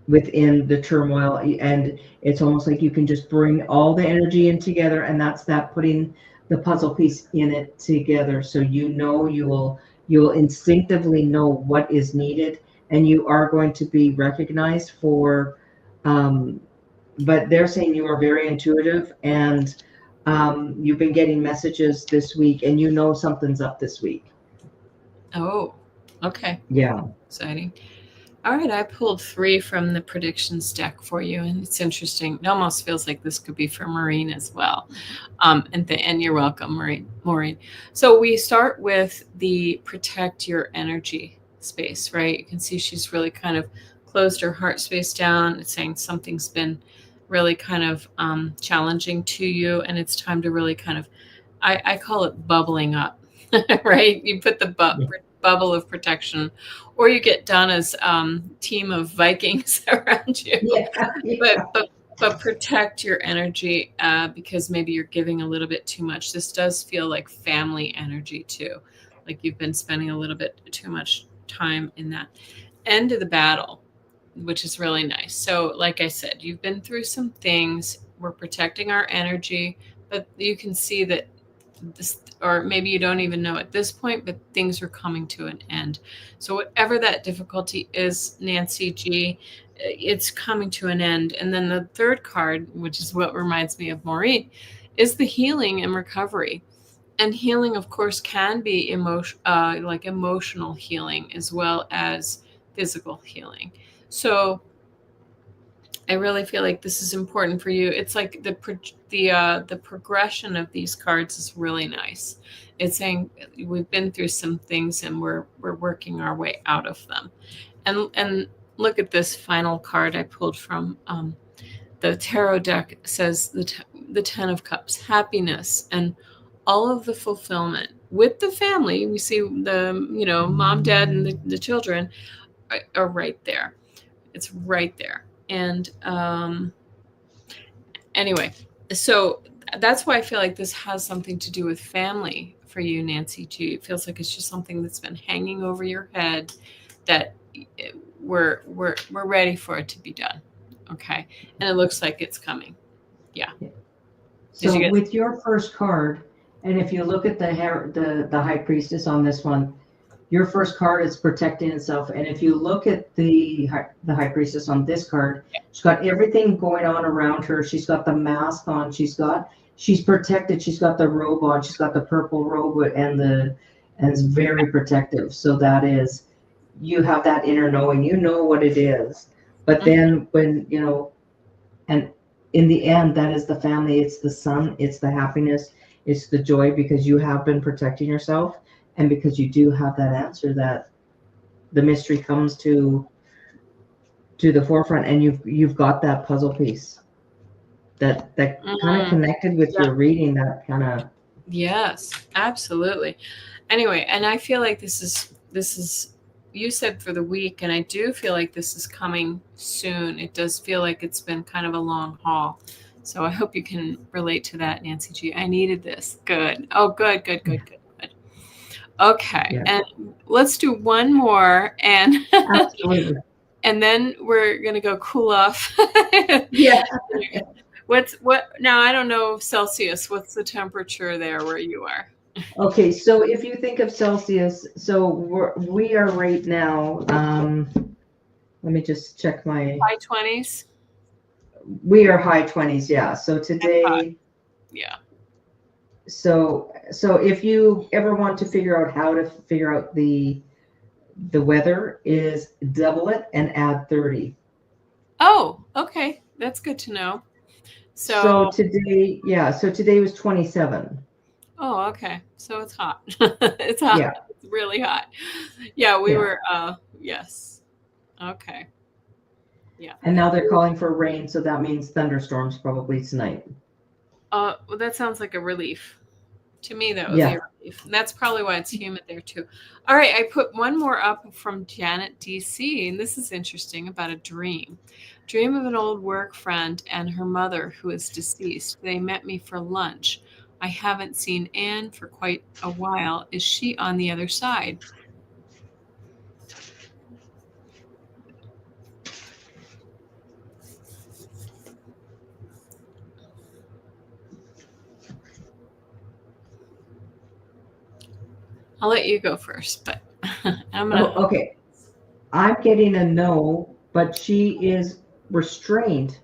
within the turmoil, and it's almost like you can just bring all the energy in together, and that's that putting the puzzle piece in it together. So you'll instinctively know what is needed, and you are going to be recognized for but they're saying you are very intuitive, and you've been getting messages this week, and something's up this week. Oh, okay. Yeah. Exciting. All right, I pulled 3 from the predictions deck for you, and it's interesting. It almost feels like this could be for Maureen as well. And you're welcome, Maureen. So we start with the protect your energy space, right? You can see she's really kind of closed her heart space down. It's saying something's been really kind of challenging to you, and it's time to really kind of, I call it bubbling up, right? You put the bubble of protection, or you get Donna's team of Vikings around you. Yeah. But protect your energy because maybe you're giving a little bit too much. This does feel like family energy too, like you've been spending a little bit too much time in that end of the battle, which is really nice. So like I said, you've been through some things. We're protecting our energy, but you can see that this, or maybe you don't even know at this point, but things are coming to an end. So whatever that difficulty is, Nancy G, it's coming to an end. And then the third card, which is what reminds me of Maureen, is the healing and recovery. And healing, of course, can be like emotional healing as well as physical healing. So I really feel like this is important for you. It's like the progression of these cards is really nice. It's saying we've been through some things and we're working our way out of them. And look at this final card I pulled from the tarot deck. It says the Ten of Cups, happiness and all of the fulfillment with the family. We see the mom, dad, and the children are right there. It's right there. And anyway, so that's why I feel like this has something to do with family for you, Nancy G. It feels like it's just something that's been hanging over your head that we're ready for it to be done. Okay. And it looks like it's coming. Yeah. So with your first card, and if you look at the High Priestess on this one, your first card is protecting itself. And if you look at the High Priestess on this card, she's got everything going on around her. She's got the mask on. She's protected. She's got the robe on. She's got the purple robe and it's very protective. So that is, you have that inner knowing, you know what it is. But then when, and in the end, that is the family. It's the sun. It's the happiness. It's the joy, because you have been protecting yourself. And because you do have that answer, that the mystery comes to the forefront, and you've got that puzzle piece that kind of connected with your reading. That kind of yes, absolutely. Anyway, and I feel like this is you said for the week, and I do feel like this is coming soon. It does feel like it's been kind of a long haul. So I hope you can relate to that, Nancy G. I needed this. Good. Oh, good. Okay, yeah. And let's do one more, and absolutely. And then we're gonna go cool off. Yeah. What now? I don't know Celsius. What's the temperature there where you are? Okay, so if you think of Celsius, so we are right now. Let me just check my high 20s. We are high 20s, yeah. So today, yeah. So if you ever want to figure out how to figure out the weather, is double it and add 30. Oh, okay. That's good to know. So today, so today was 27. Oh, okay. So it's hot. It's hot. Yeah. It's really hot. Yeah, we were yes. Okay. Yeah. And now they're calling for rain, so that means thunderstorms probably tonight. Well, that sounds like a relief. To me, that would be a relief. And that's probably why it's humid there too. All right, I put one more up from Janet DC, and this is interesting, about a dream. Dream of an old work friend and her mother who is deceased. They met me for lunch. I haven't seen Anne for quite a while. Is she on the other side? I'll let you go first, but I'm gonna. Oh, okay. I'm getting a no, but she is restrained.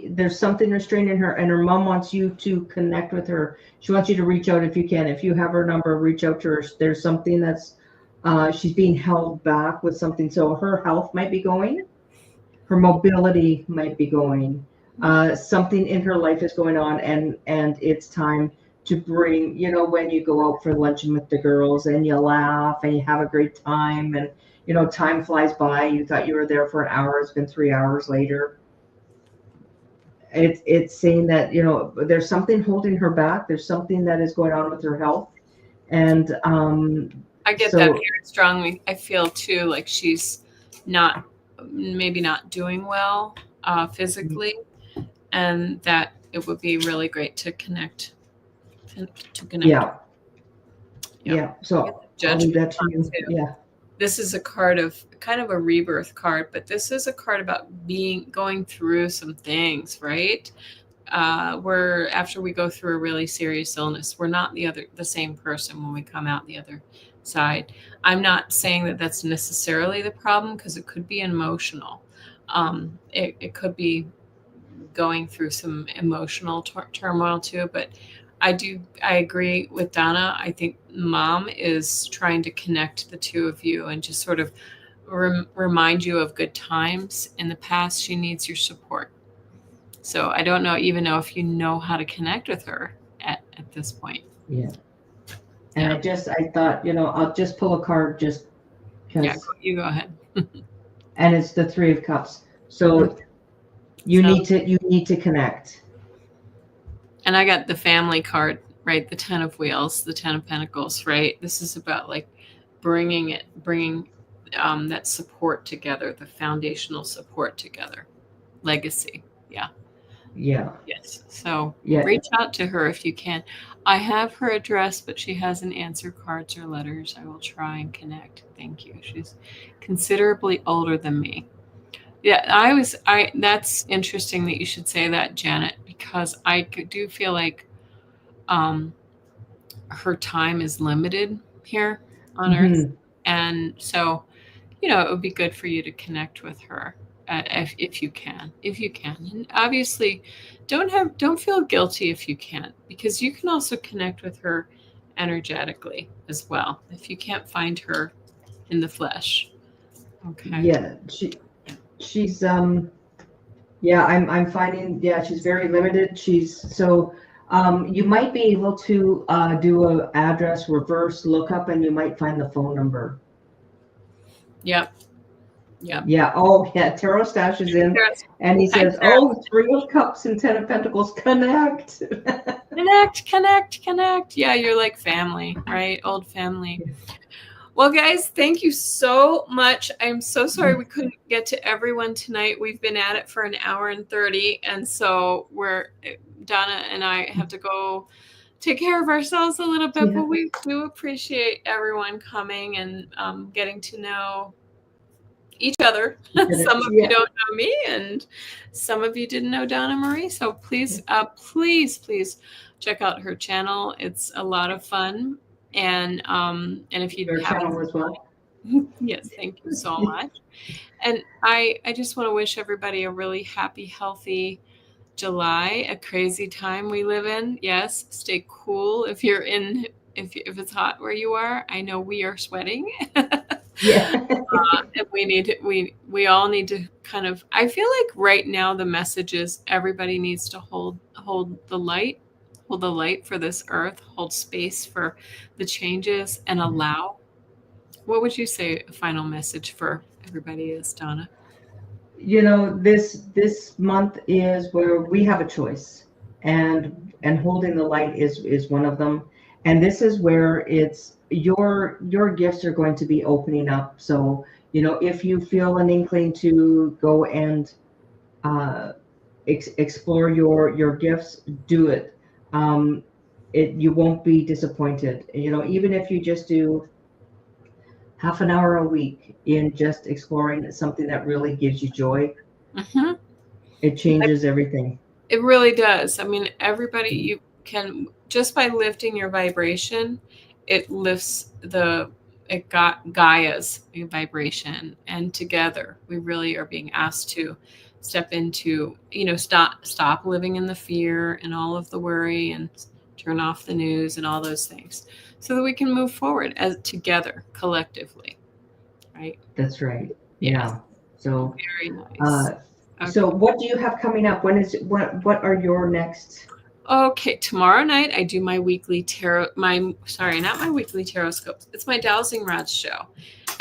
There's something restraining her, and her mom wants you to connect with her. She wants you to reach out if you can. If you have her number, reach out to her. There's something that's she's being held back with something. So her health might be going, her mobility might be going. Something in her life is going on, and it's time to bring, when you go out for luncheon with the girls and you laugh and you have a great time, and time flies by. You thought you were there for an hour, it's been 3 hours later. It's saying that there's something holding her back. There's something that is going on with her health, and I get that very strongly. I feel too like she's maybe not doing well physically, and that it would be really great to connect. Yeah. So I'll leave that to you. Yeah. This is a card of kind of a rebirth card, but this is a card about going through some things, right? Where after we go through a really serious illness, we're not the same person when we come out the other side. I'm not saying that that's necessarily the problem, because it could be emotional. It could be going through some emotional turmoil too, but I agree with Donna. I think Mom is trying to connect the two of you and just sort of remind you of good times in the past. She needs your support. So I don't even know if you know how to connect with her at this point. Yeah. And Yeah. I thought, I'll just pull a card just Yeah, because, you go ahead. and it's the Three of Cups. So you So, need to connect. and I got the family card, right? The 10 of Wheels, the 10 of Pentacles, right? This is about like bringing that support together, the foundational support together, legacy. Yeah. Yeah. Yes. So Yeah. reach out to her if you can. I have her address, but she hasn't answered cards or letters. I will try and connect. Thank you. She's considerably older than me. Yeah, that's interesting that you should say that, Janet, because I do feel like her time is limited here on Earth. Mhm. And so, it would be good for you to connect with her if you can. And obviously, don't feel guilty if you can't, because you can also connect with her energetically as well if you can't find her in the flesh. Okay. Yeah. She's yeah, I'm finding, yeah, she's very limited. You might be able to do a address reverse lookup, and you might find the phone number. Yep. Yep. Yeah. Oh, yeah. Tarot Stash is in, and he says, "Oh, Three of Cups and 10 of Pentacles connect." Connect. Yeah, you're like family, right? Old family. Well, guys, thank you so much. I'm so sorry we couldn't get to everyone tonight. We've been at it for an hour and 30, and so Donna and I have to go take care of ourselves a little bit, but we do appreciate everyone coming and getting to know each other. Some of you don't know me, and some of you didn't know Donna Marie. So please check out her channel. It's a lot of fun. And if you channel as well. Yes, thank you so much. And I just want to wish everybody a really happy, healthy July, a crazy time we live in. Yes, stay cool if it's hot where you are. I know we are sweating. Yeah. And we all need to kind of, I feel like right now the message is everybody needs to hold the light for this earth, hold space for the changes, and allow. What would you say a final message for everybody is, Donna? This month is where we have a choice, and holding the light is one of them. And this is where it's your gifts are going to be opening up. So, if you feel an inkling to go and explore your gifts, do it. You won't be disappointed. Even if you just do half an hour a week in just exploring something that really gives you joy, it changes everything. It really does. I mean, everybody, you can, just by lifting your vibration, it lifts Gaia's vibration, and together we really are being asked to step into, stop living in the fear and all of the worry, and turn off the news and all those things, so that we can move forward as together collectively. Right. That's right. Yeah. So very nice. Okay. So what do you have coming up? What are your next? Okay, tomorrow night I do my weekly tarot. Not my weekly tarot scopes. It's my dowsing rods show,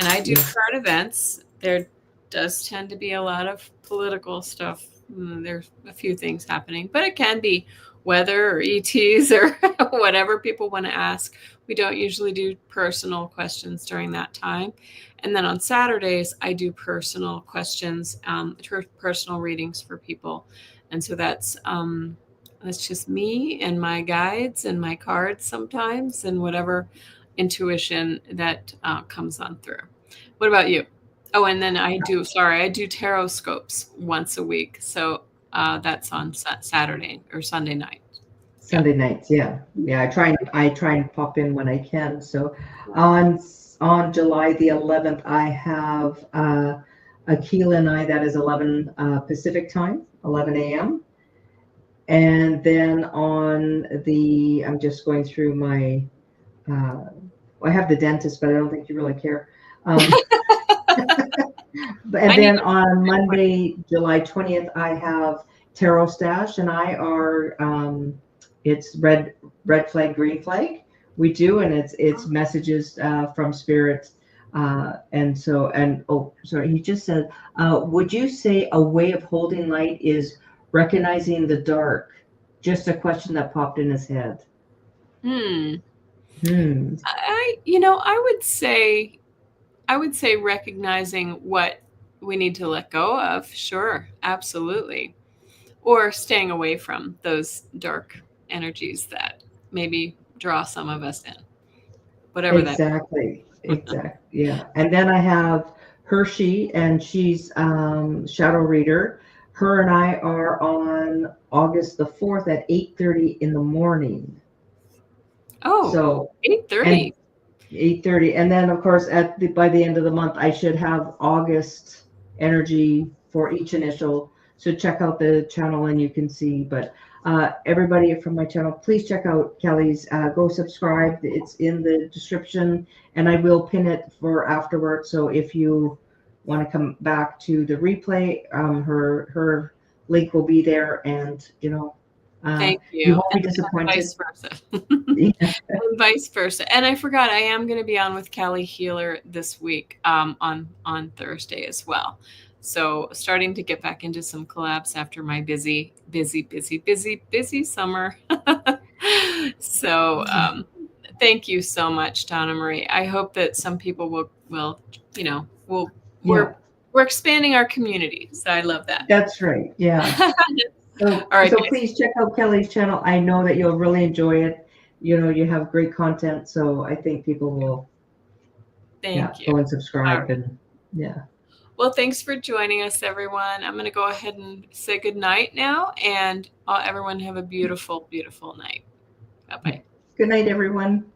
and I do card events. There does tend to be a lot of political stuff. There's a few things happening, but it can be weather or ETs or whatever people want to ask. We don't usually do personal questions during that time. And then on Saturdays, I do personal questions, personal readings for people. And so that's just me and my guides and my cards sometimes, and whatever intuition that comes on through. What about you? Oh, and then I do tarot scopes once a week. So that's on Saturday or Sunday night. Sunday nights, yeah. I try and pop in when I can. So on July the 11th, I have Akila and I, that is 11 Pacific time, 11 a.m. And then I'm just going through my, I have the dentist, but I don't think you really care. And I need then to on Monday, July 20th, I have Tarot Stash, and I are it's red flag, green flag. We do, and it's messages from spirits. Oh, sorry, he just said, would you say a way of holding light is recognizing the dark? Just a question that popped in his head. Hmm. Hmm. I would say recognizing what we need to let go of. Sure, absolutely. Or staying away from those dark energies that maybe draw some of us in. Whatever that. Exactly. Exactly. Yeah. And then I have Hershey, and she's shadow reader. Her and I are on August the 4th at 8:30 in the morning. Oh, So, and 8:30. 8:30, and then of course by the end of the month I should have August energy for each initial. So check out the channel and you can see. But everybody from my channel, please check out Kelly's. Go subscribe. It's in the description, and I will pin it for afterwards. So if you want to come back to the replay, her link will be there, and Thank you you. won't be And disappointed. vice versa. Yeah. And vice versa. And I forgot, I am going to be on with Callie Healer this week on Thursday as well. So starting to get back into some collabs after my busy summer. So thank you so much, Donna Marie. I hope that some people will Yeah. we're expanding our community. So I love that. That's right. Yeah. So, All right, so guys. please check out Kelly's channel. I know that you'll really enjoy it. You have great content, so I think people will, Thank you. go and All subscribe, right. and yeah. Well, thanks for joining us, everyone. I'm going to go ahead and say good night now, and everyone have a beautiful, beautiful night. Bye-bye. Good night, everyone.